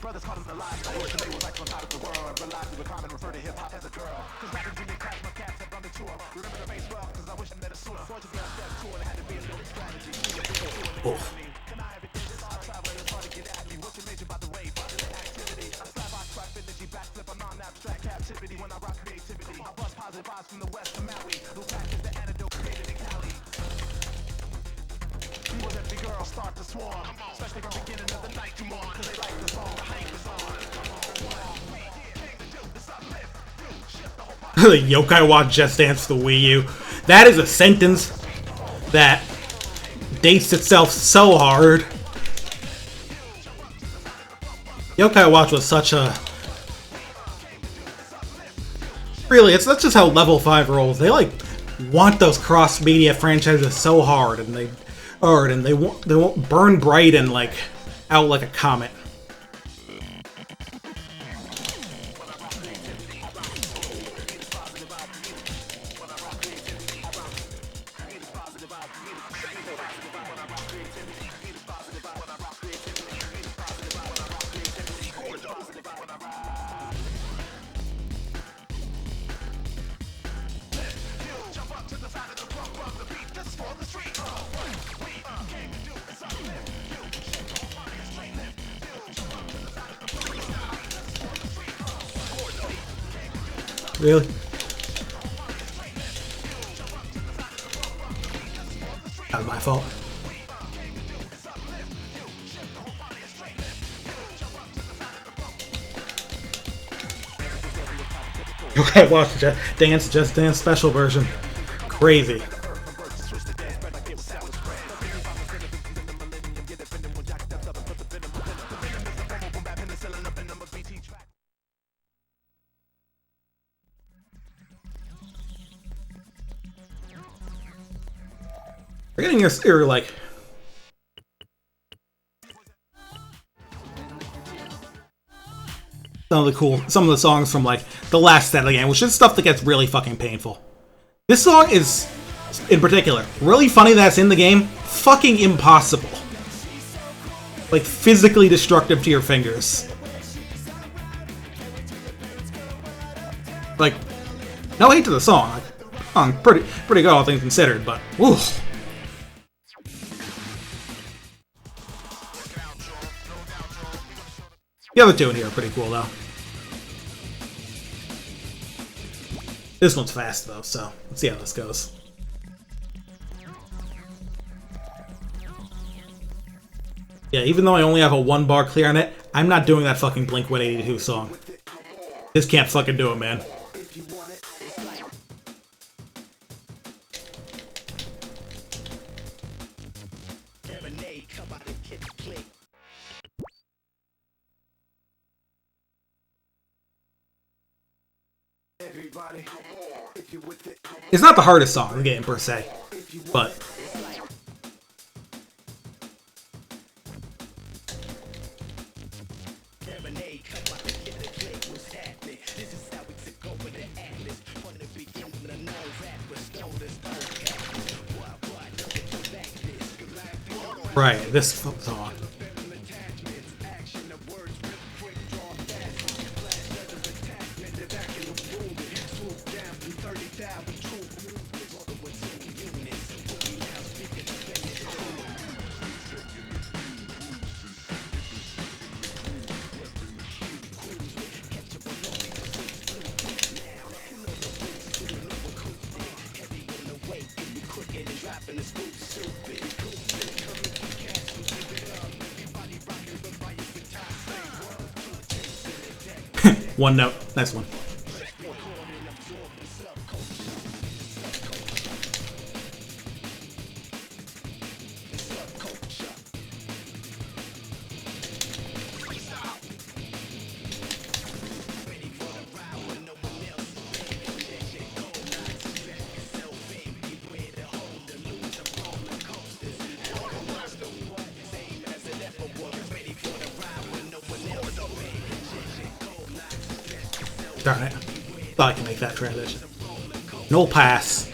Brothers caught him alive. I wish they was like on top of the world. Realize we were crime and refer to hip hop as a girl. Cause rapping to me crash my caps up on the tour. Remember the face well, cause I wish I met a sooner. Forged a step tour and it had to be a little strategy. Can I have it? I travel, it's hard to get at me. What's your major about the rave? Activity. I slap, I strike, energy, backflip. I'm non-abstract captivity when I rock creativity. I buzz positive vibes from the west to Maui. Blue pack is the antidote created in Cali. We was every girl start to swarm, especially from the beginning of the night. Come on, cause they like the song, the hype is on. The Yokai Watch Just Dance for the Wii U. That is a sentence that dates itself so hard. Yokai Watch was such a... Really, that's just how Level 5 rolls. They like want those cross-media franchises so hard, and they won't burn bright and like out like a comet. Really? That was my fault. Okay, watch Just Dance special version. Crazy. We're getting your like some of the songs from like the last set of the game, which is stuff that gets really fucking painful. This song is, in particular, really funny that it's in the game, fucking impossible. Like physically destructive to your fingers. Like, no hate to the song. Pretty good all things considered, but oof. The other two in here are pretty cool, though. This one's fast, though, so let's see how this goes. Yeah, even though I only have a 1-bar clear on it, I'm not doing that fucking Blink-182 song. This can't fucking do it, man. It's not the hardest song in the game, per se, but... Right, this song. One note. Nice one. Darn it. Thought I could make that transition. No pass.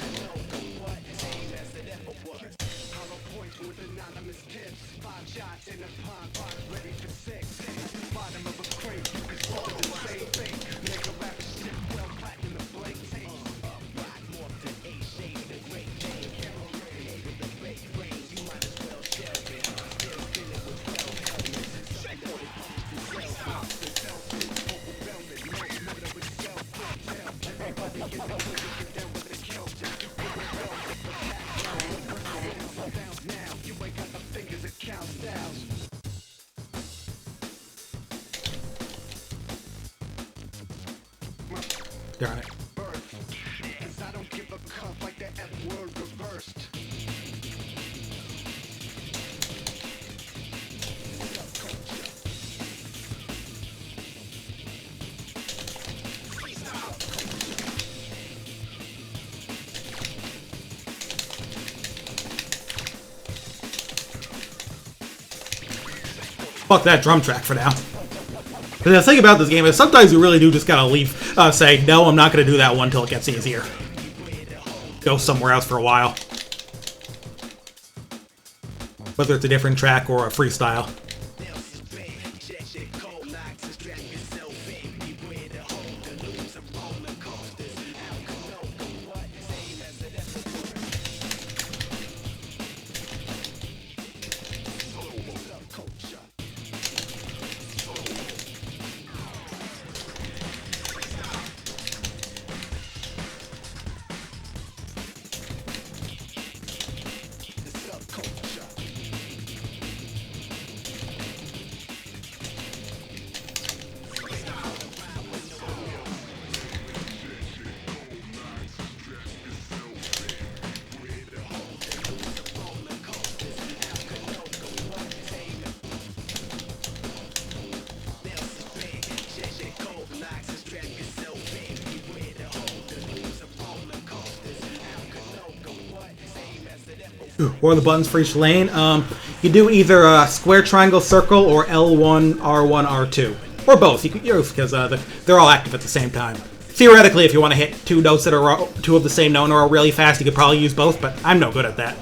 darn it. Cause I don't give a cup like the F word reversed. Fuck that drum track for now. The thing about this game is sometimes you really do just gotta leave, say, no, I'm not gonna do that one until it gets easier. Go somewhere else for a while. Whether it's a different track or a freestyle. What are the buttons for each lane? You do either a square, triangle, circle, or L1, R1, R2. Or both, you can use because they're all active at the same time. Theoretically, if you want to hit two notes that are two of the same note or really fast, you could probably use both, but I'm no good at that.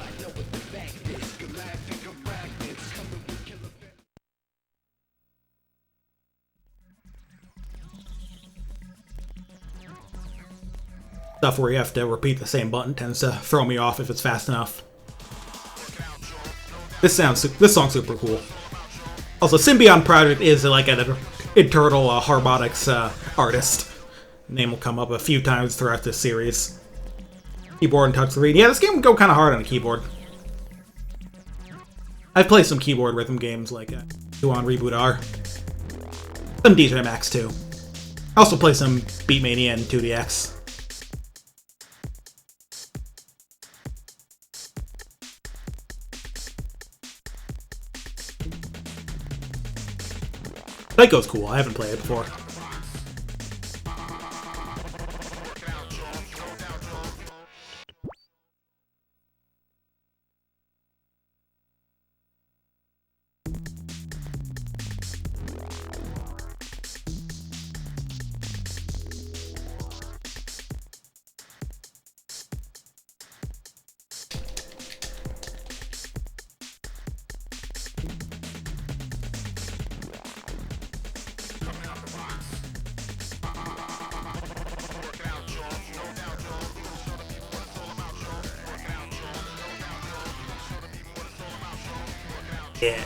Stuff where you have to repeat the same button tends to throw me off if it's fast enough. This song's super cool. Also, Symbion Project is like an internal harmonics artist. Name will come up a few times throughout this series. Keyboard and touchscreen. Yeah, this game would go kind of hard on a keyboard. I've played some keyboard rhythm games like 2 on Reboot R. Some DJ Max too. I also play some Beatmania and 2DX. Psycho's cool, I haven't played it before. Yeah.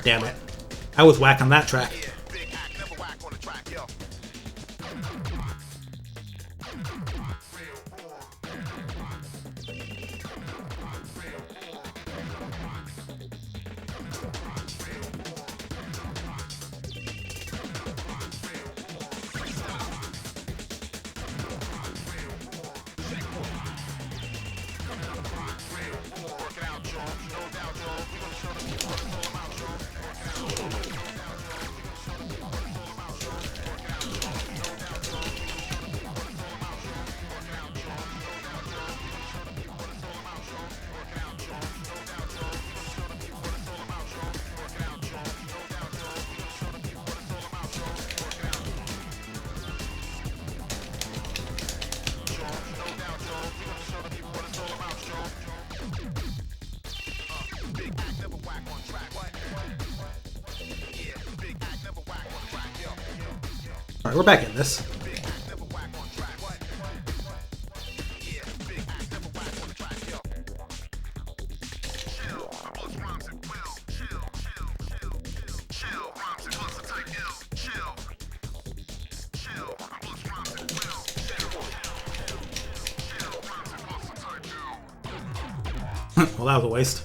Damn it. I was whack on that track. Alright, we're back in this. Well, that was a waste.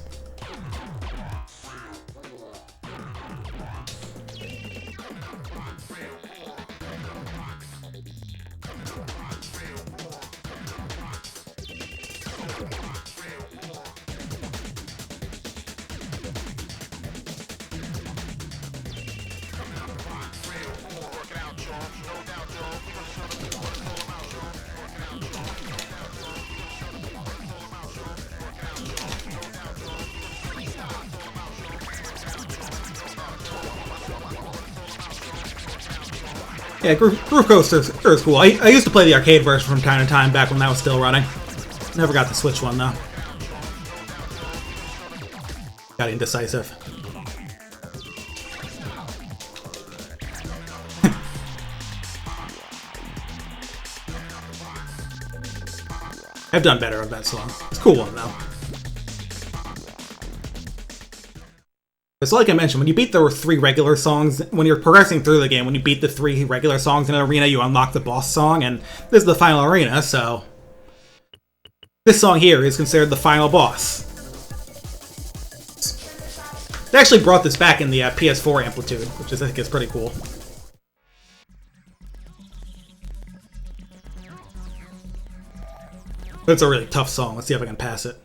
Yeah, Groove Coaster is cool. I used to play the arcade version from time to time back when that was still running. Never got the Switch one though. Got indecisive. I've done better on that song. It's a cool one though. So like I mentioned, when you beat the 3 regular songs, when you're progressing through the game, when you beat the 3 regular songs in an arena, you unlock the boss song, and this is the final arena, so... This song here is considered the final boss. They actually brought this back in the PS4 Amplitude, which I think is pretty cool. But it's a really tough song. Let's see if I can pass it.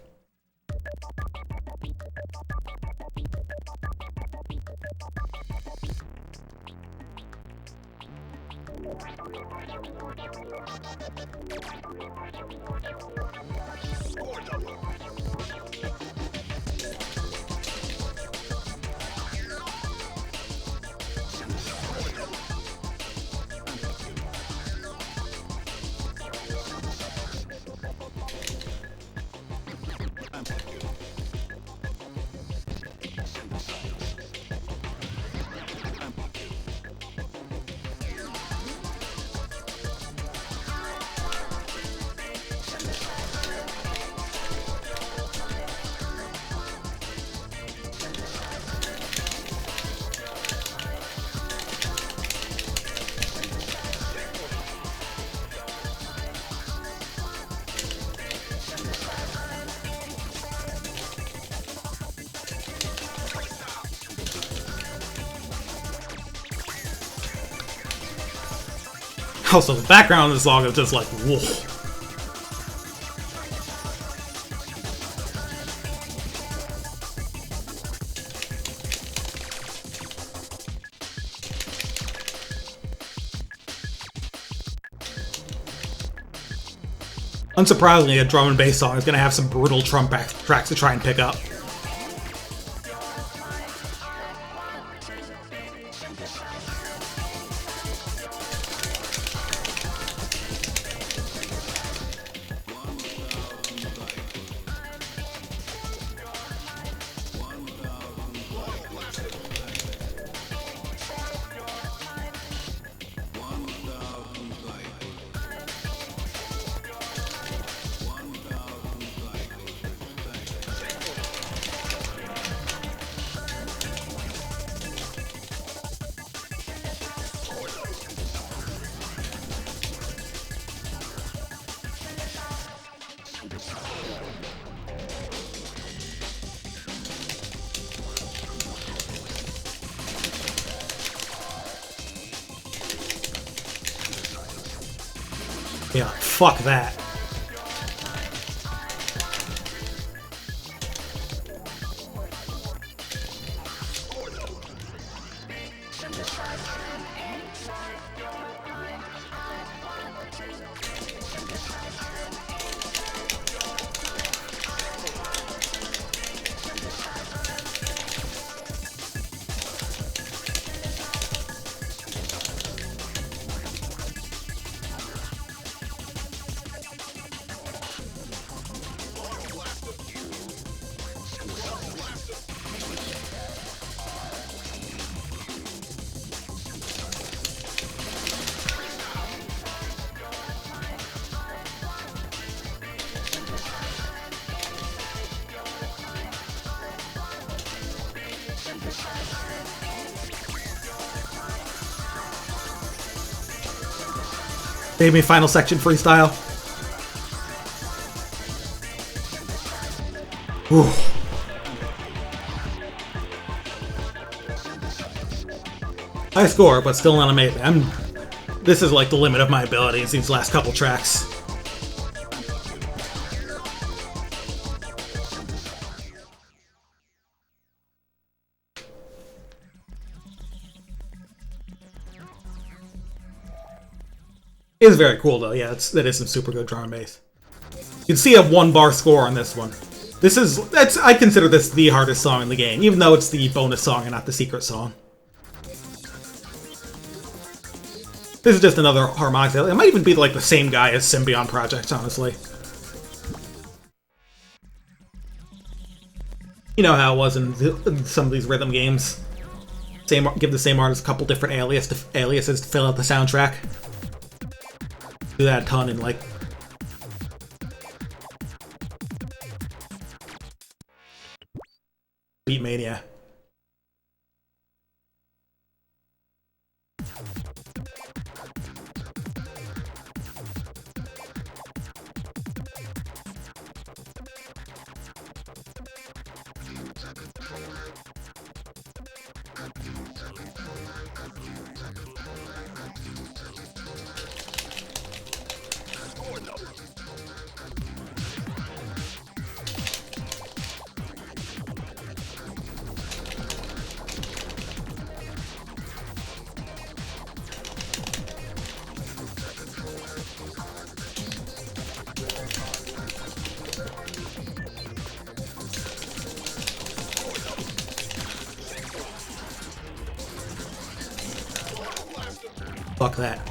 Also, the background of this song is just like, whoa. Unsurprisingly, a drum and bass song is going to have some brutal drum tracks to try and pick up. Yeah, fuck that. Save me final section freestyle. Whew. High score, but still not amazing. This is like the limit of my abilities, these last couple tracks. It is very cool though, yeah, that is some super good drum and bass. You can see a 1-bar score on this one. I consider this the hardest song in the game, even though it's the bonus song and not the secret song. This is just another harmonics. It might even be like the same guy as Symbion Project, honestly. You know how it was in some of these rhythm games. Give the same artist a couple different aliases to fill out the soundtrack. Do that a ton in like Beatmania. Fuck that.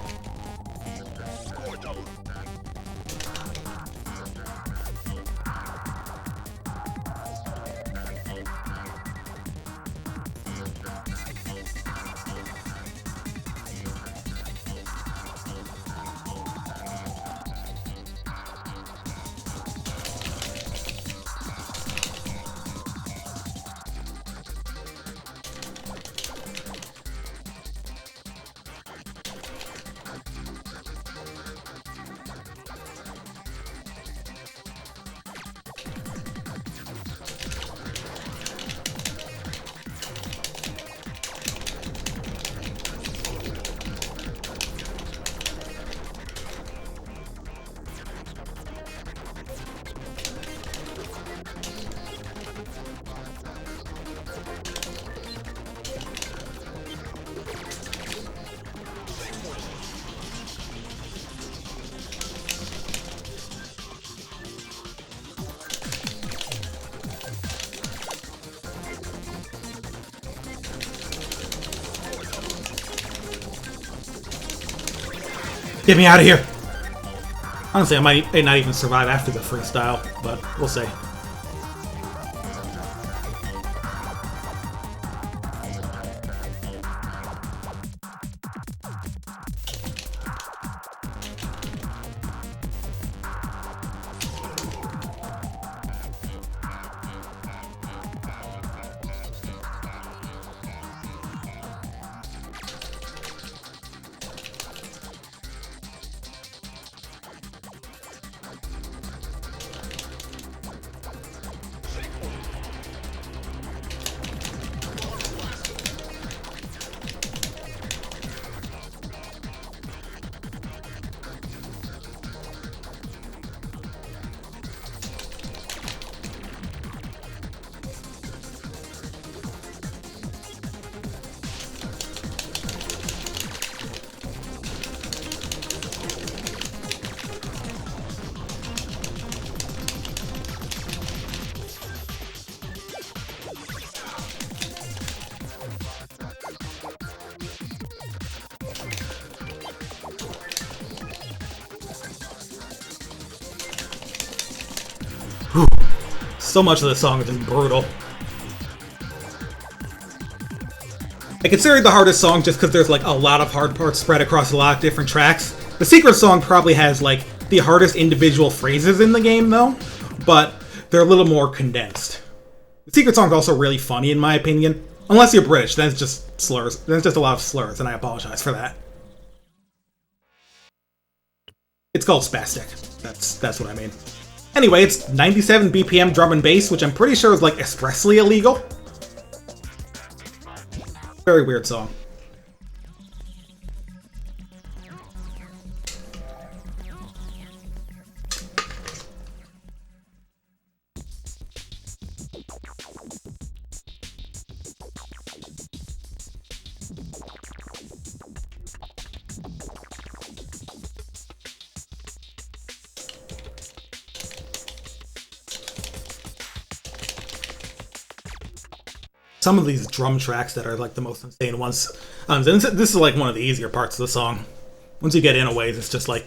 Get me out of here! Honestly, I might not even survive after the freestyle, but we'll see. Whew. So much of this song is just brutal. I consider it the hardest song just because there's like a lot of hard parts spread across a lot of different tracks. The secret song probably has like the hardest individual phrases in the game though, but they're a little more condensed. The secret song's also really funny in my opinion. Unless you're British, then it's just slurs. Then it's just a lot of slurs, and I apologize for that. It's called Spastic. That's what I mean. Anyway, it's 97 BPM drum and bass, which I'm pretty sure is like expressly illegal. Very weird song. Some of these drum tracks that are like the most insane ones. This is like one of the easier parts of the song. Once you get in a ways, it's just like...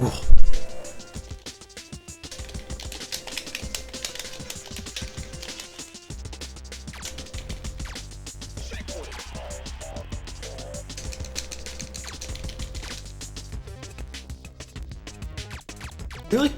Oh. Really?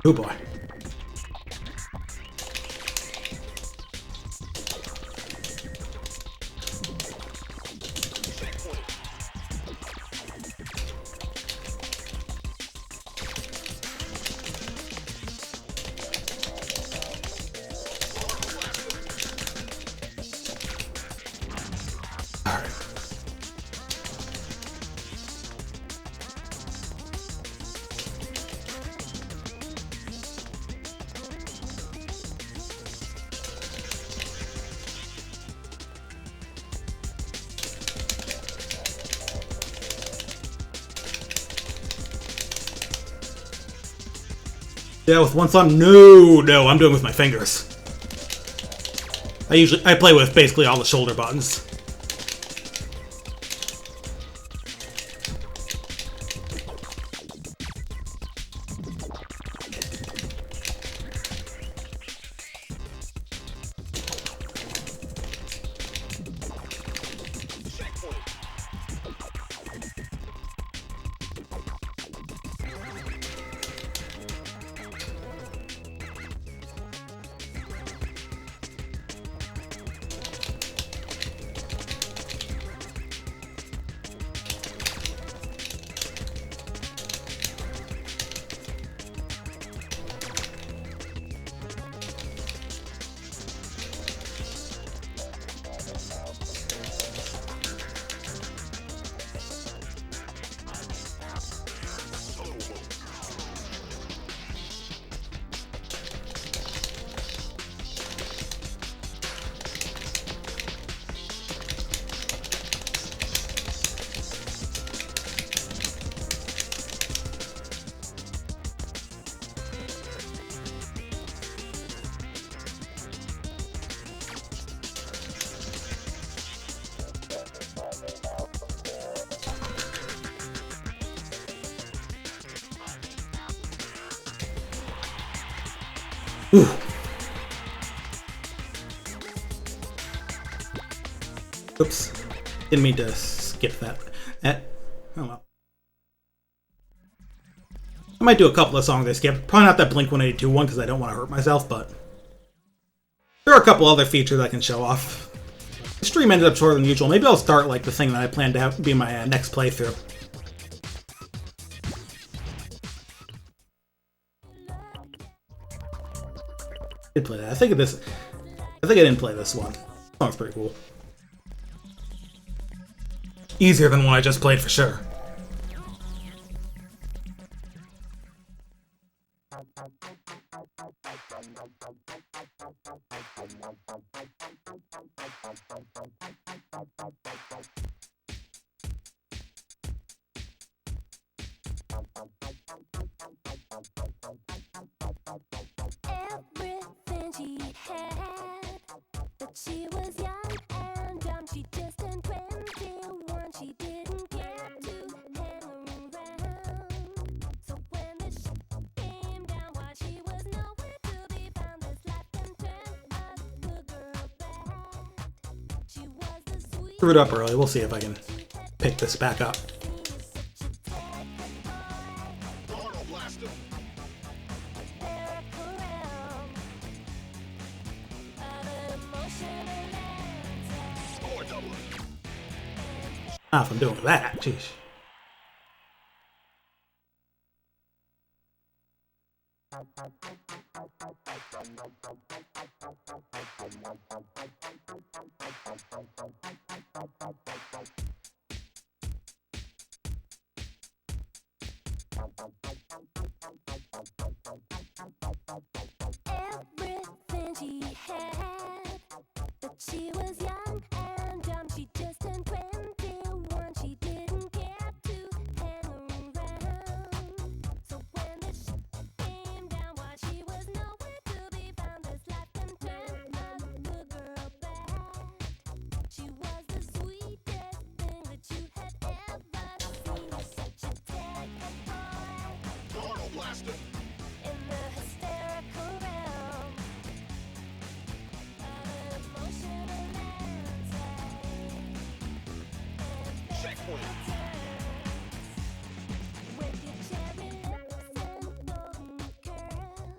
Oh boy. Yeah, with one thumb? No, I'm doing with my fingers. I play with basically all the shoulder buttons. Ooh. Oops. Didn't mean to skip that. Oh well. I might do a couple of songs I skipped. Probably not that Blink-182 one because I don't want to hurt myself, but there are a couple other features I can show off. The stream ended up shorter than usual. Maybe I'll start like the thing that I planned to have be my next playthrough. Did play that. I think I didn't play this one. Song's pretty cool. Easier than one I just played for sure. Everything she had, but she was young and dumb. She just turned 21. She didn't get to hang around. So when the shit came down, while she was nowhere to be found, this life can turn a good girl bad. She was the sweet. Screwed up early. We'll see if I can pick this back up. Ah, if I'm doing that, jeez. Everything she had, but she was young and dumb. She just turned 21. She didn't get to hang around. So when the shit came down, while she was nowhere to be found, this life can turn a good girl bad. She was the sweetest thing that you had ever seen. Such a delicate boy in the hysterical realm of emotional with your cherry lips and golden curls,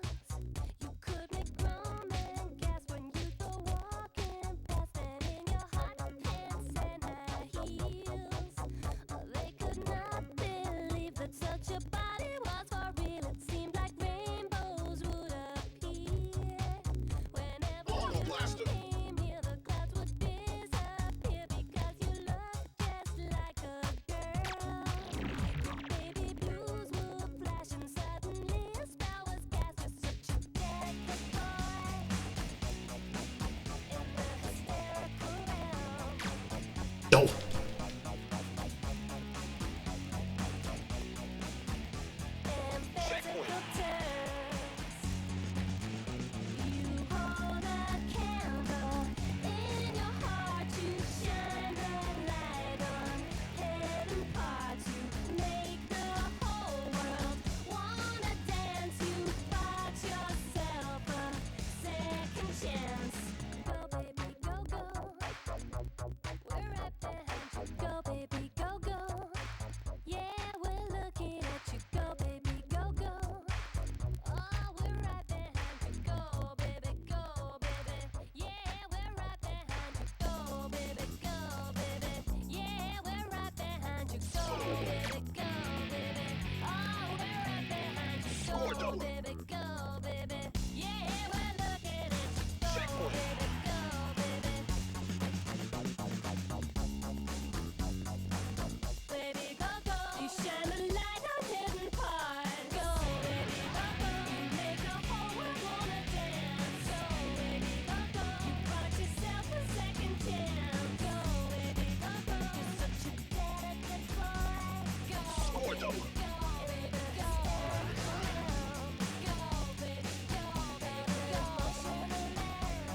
you could make grown men gasp when you go walking past them in your hot pants and high heels. Oh, they could not believe that such a body was for real. It seemed like rainbows would appear whenever you came here. The clouds would disappear because you looked just like a girl. Baby blues would flash and suddenly a spell was cast. You're such a delicate boy in the hysterical realm. Yo. And physical terms, you hold a candle in your heart to shine the light on hidden parts. You make the whole world wanna dance. You bought yourself a second chance. Go baby, go go. We're right behind you. Go baby, go go. Yeah, we're looking at you. Go baby, go go. Oh, we're right behind you. Go baby, go baby. Yeah, we're right behind you. Go baby, go baby. Yeah, we're right behind you. Go baby, go baby. Oh, we're right behind you. Go baby, go baby. Yeah, we're looking at you. Go baby, go baby. Baby, go go. You shine the light on hidden parts. Go baby, go go. You make the whole world wanna dance. Go baby, go go. You bought yourself a second chance. Go baby, go go. You're such a delicate boy. Go baby, go baby, go. Go baby, go baby, go. Emotional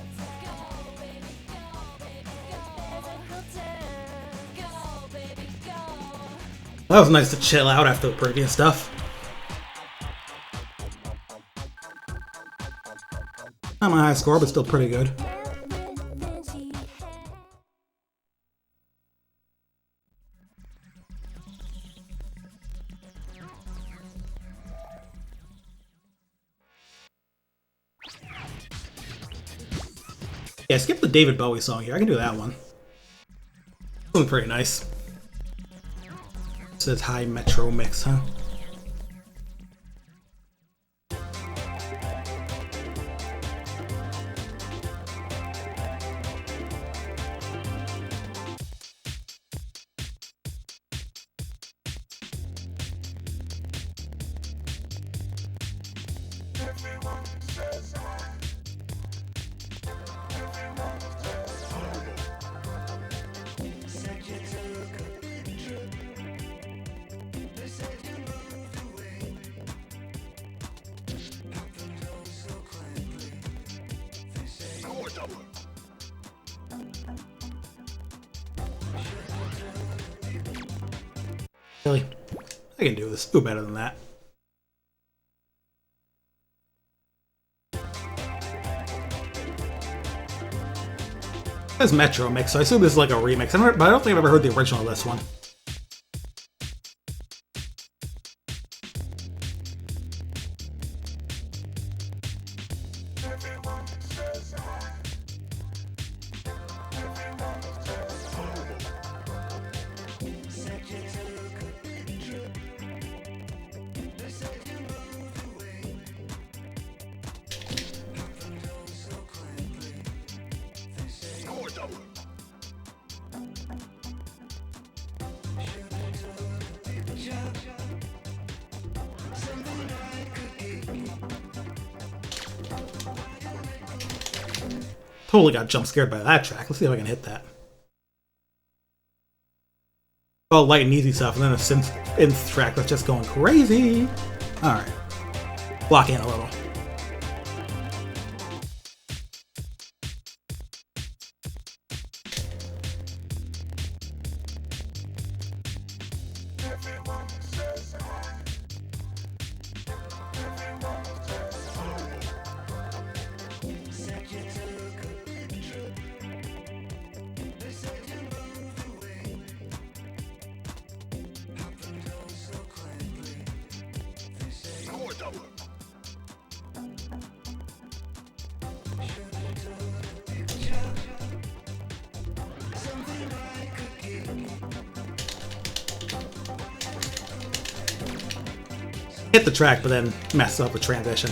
answer. Go baby, go baby, go. Physical turn. Go baby, go. That was nice to chill out after the previous stuff. Not my high score, but still pretty good. Everything she had. Yeah, skip the David Bowie song here. I can do that one. This one's pretty nice. It says high metro mix, huh? Really? I can do this. Do better than that. It's Metro Mix, so I assume this is like a remix. But I don't think I've ever heard the original of this one. Totally got jump scared by that track. Let's see if I can hit that. Oh, light and easy stuff, and then a synth track that's just going crazy. Alright. Block in a little. Hit the track, but then mess up the transition.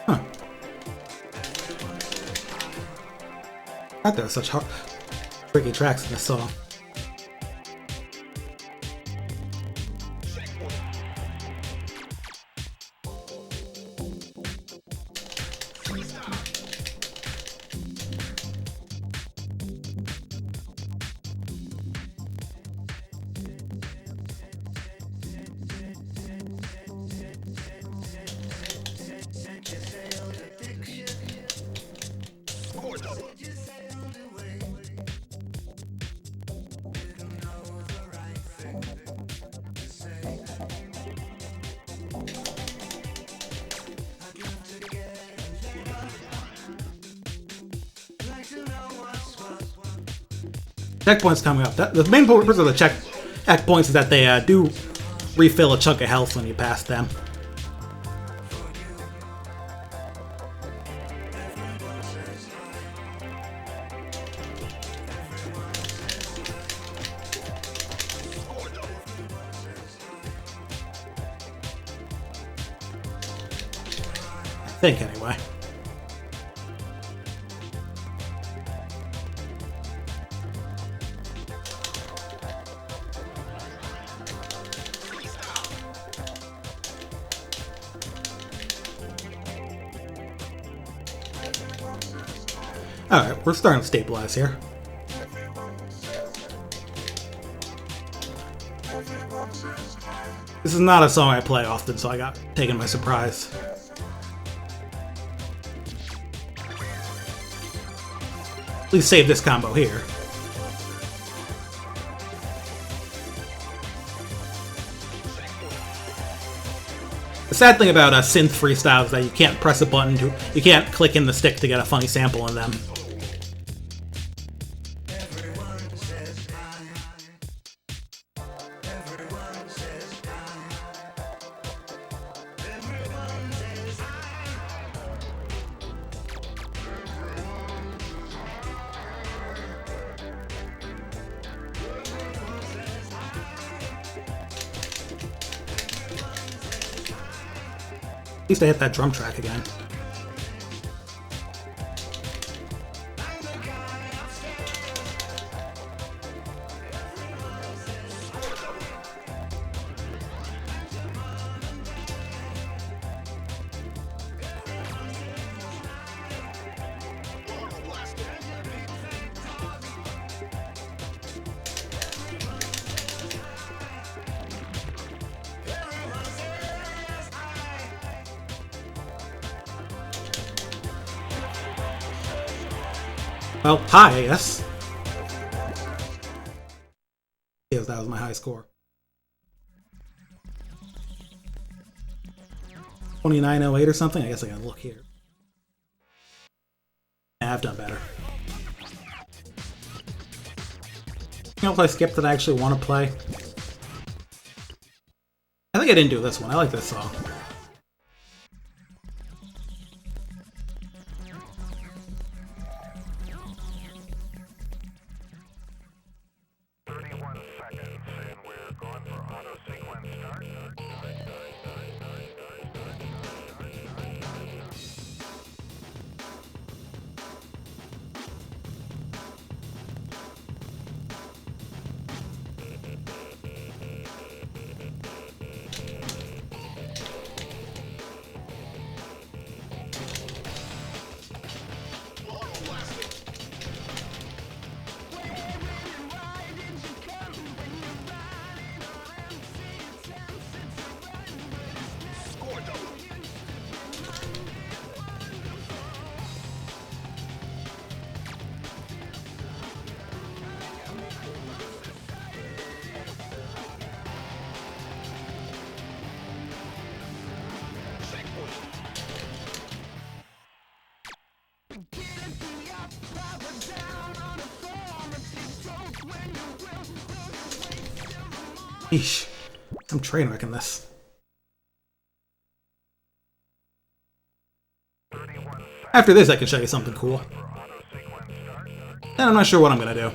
Huh. I thought there were such hard, tricky tracks in this song. Checkpoints coming up. The main purpose of the checkpoints is that they do refill a chunk of health when you pass them. I think, anyway. Alright, we're starting to stabilize here. This is not a song I play often, so I got taken by surprise. At least save this combo here. The sad thing about synth freestyle is that you can't press a button you can't click in the stick to get a funny sample in them. At least I hit that drum track again. Well, high, I guess. Yes, that was my high score. 2908 or something? I guess I gotta look here. Yeah, I've done better. Anything else I skipped that I actually want to play? I think I didn't do this one. I like this song. Eesh. I'm train wrecking this. After this, I can show you something cool. And I'm not sure what I'm gonna do.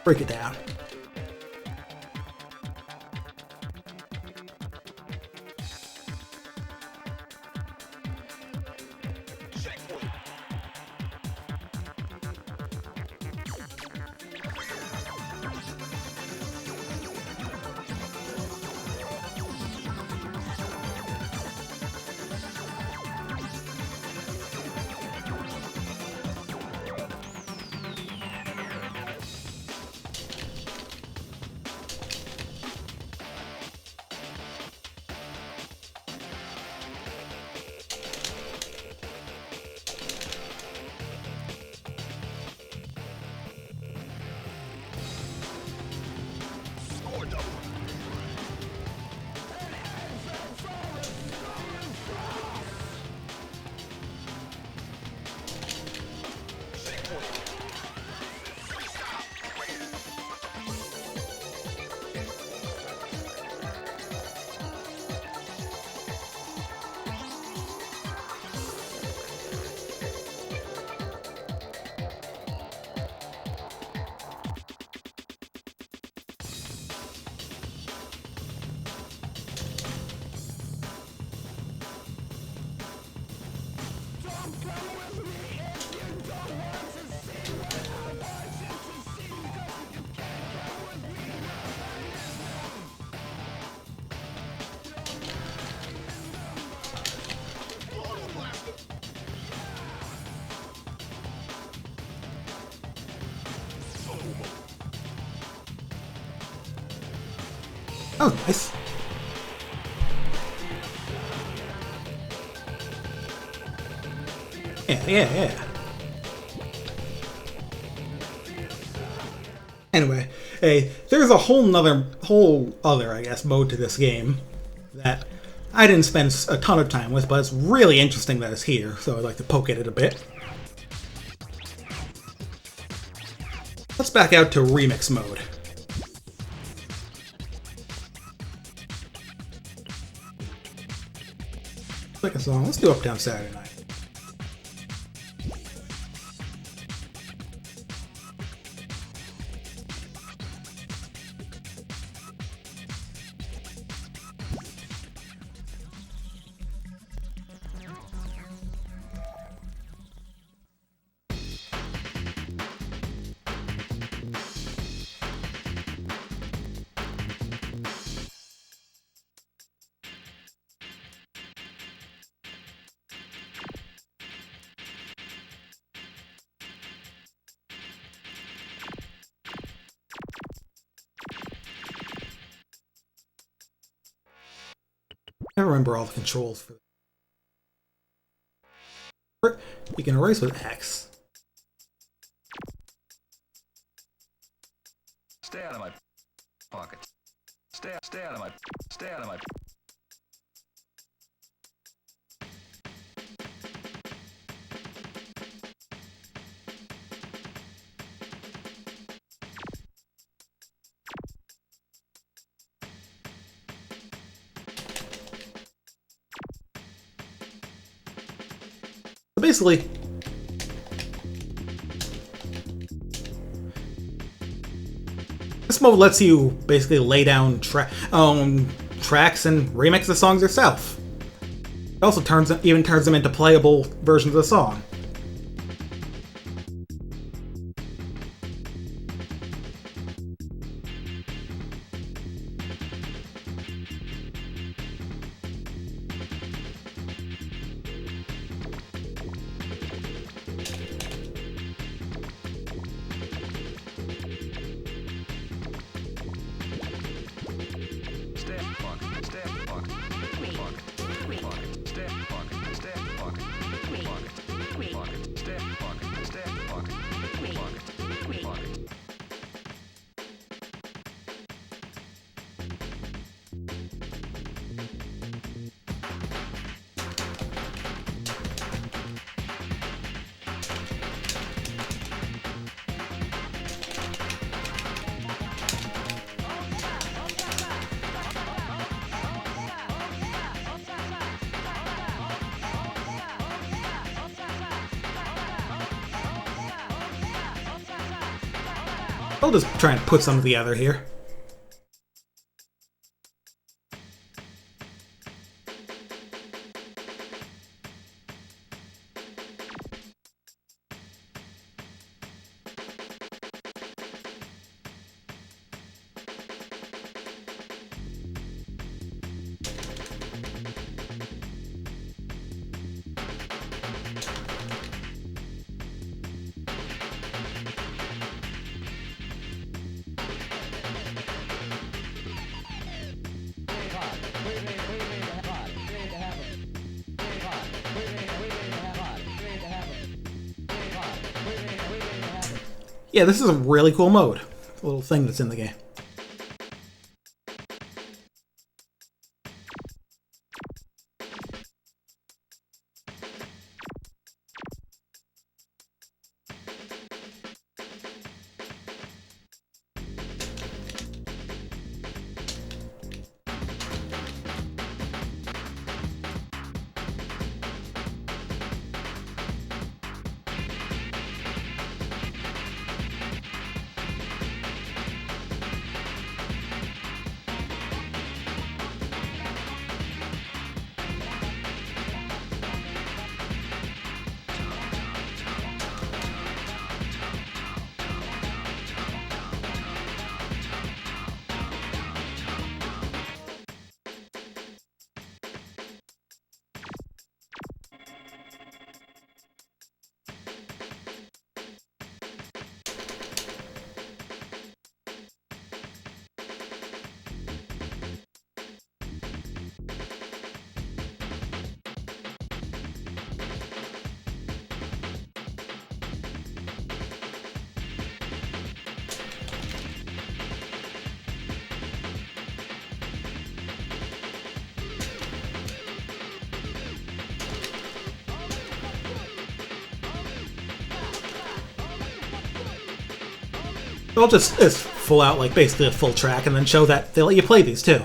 Break it down. Oh, nice. Yeah. Anyway, hey, there's a whole other, I guess, mode to this game that I didn't spend a ton of time with, but it's really interesting that it's here, so I'd like to poke at it a bit. Let's back out to remix mode. Like a song. Let's do Uptown Saturday Night. I remember all the controls for you can erase with X. Stay out of my pocket. Stay out of my. So basically, this mode lets you basically lay down tracks and remix the songs yourself. It also even turns them into playable versions of the song. I'll just try and put some together here. Yeah, this is a really cool mode. A little thing that's in the game. They'll just full out, like, basically a full track, and then show that they let you play these, too.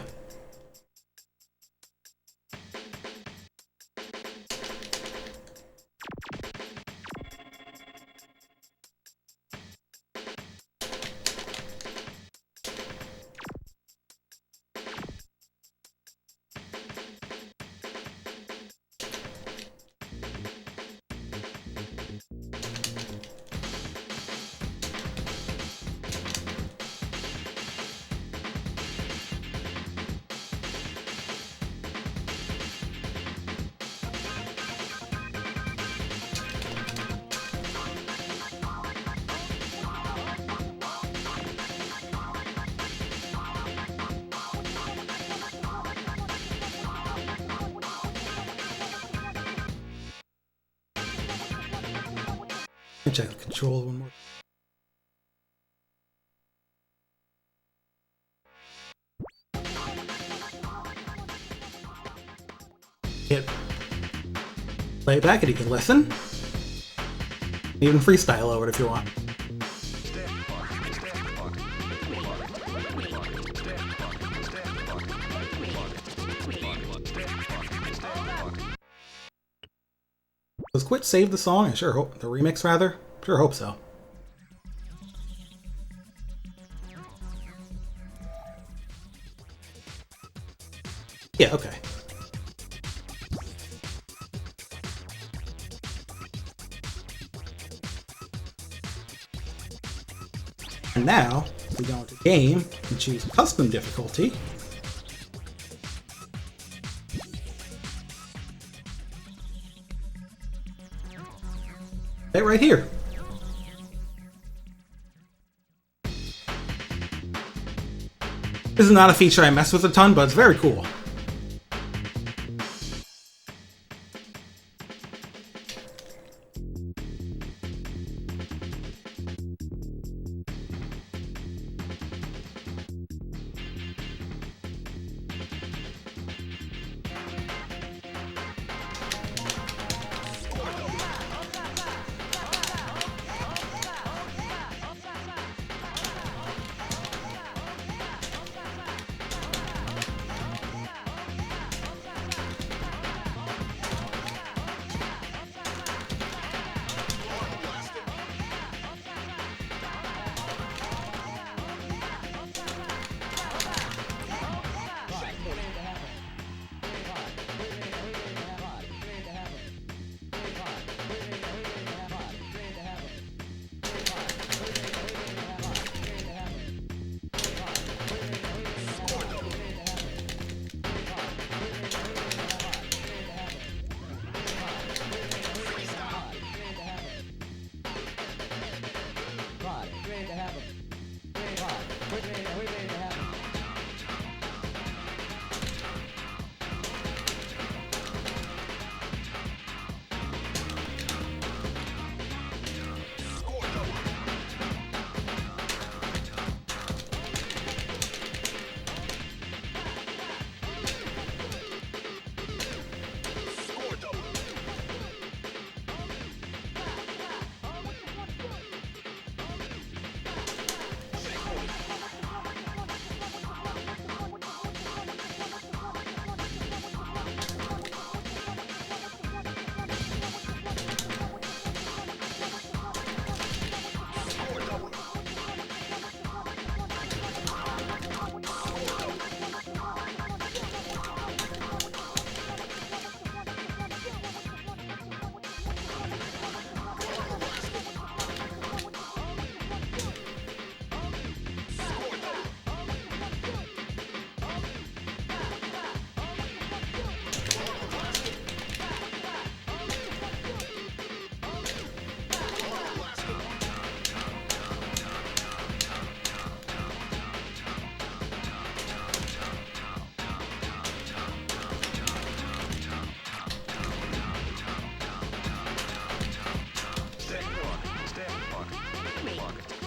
Check the control one more. Hit play it back and you can listen. Even freestyle over it if you want. Does Quit save the song? I sure hope. The remix, rather? Sure hope so. Yeah, okay. And now, we go into Game and choose Custom Difficulty. Right here. This is not a feature I mess with a ton, but it's very cool.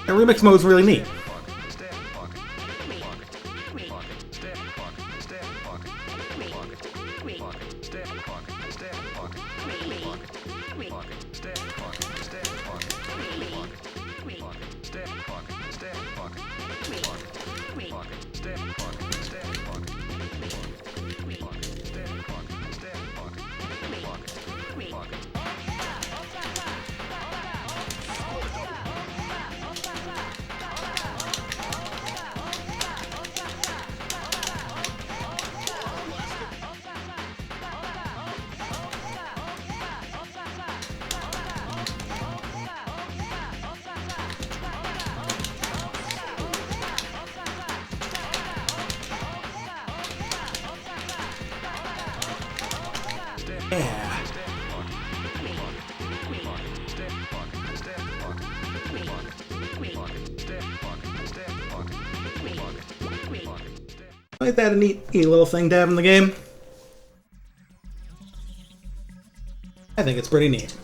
And remix mode is really neat. Yeah. Ain't that a neat little thing to have in the game? I think it's pretty neat.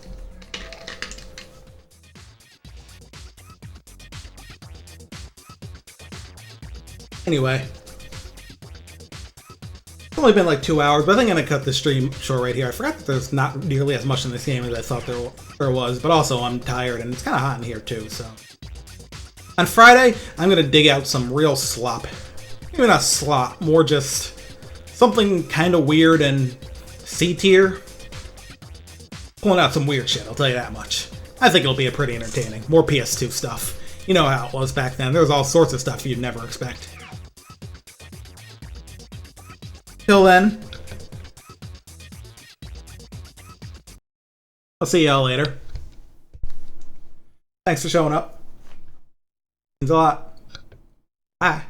Anyway. It's only been like 2 hours, but I think I'm gonna cut the stream short right here. I forgot that there's not nearly as much in this game as I thought there was, but also I'm tired and it's kind of hot in here too, so. On Friday, I'm gonna dig out some real slop. Maybe not slop, more just something kind of weird and C-tier. Pulling out some weird shit, I'll tell you that much. I think it'll be a pretty entertaining. More PS2 stuff. You know how it was back then. There was all sorts of stuff you'd never expect. Till then, I'll see y'all later. Thanks for showing up. Means a lot. Bye.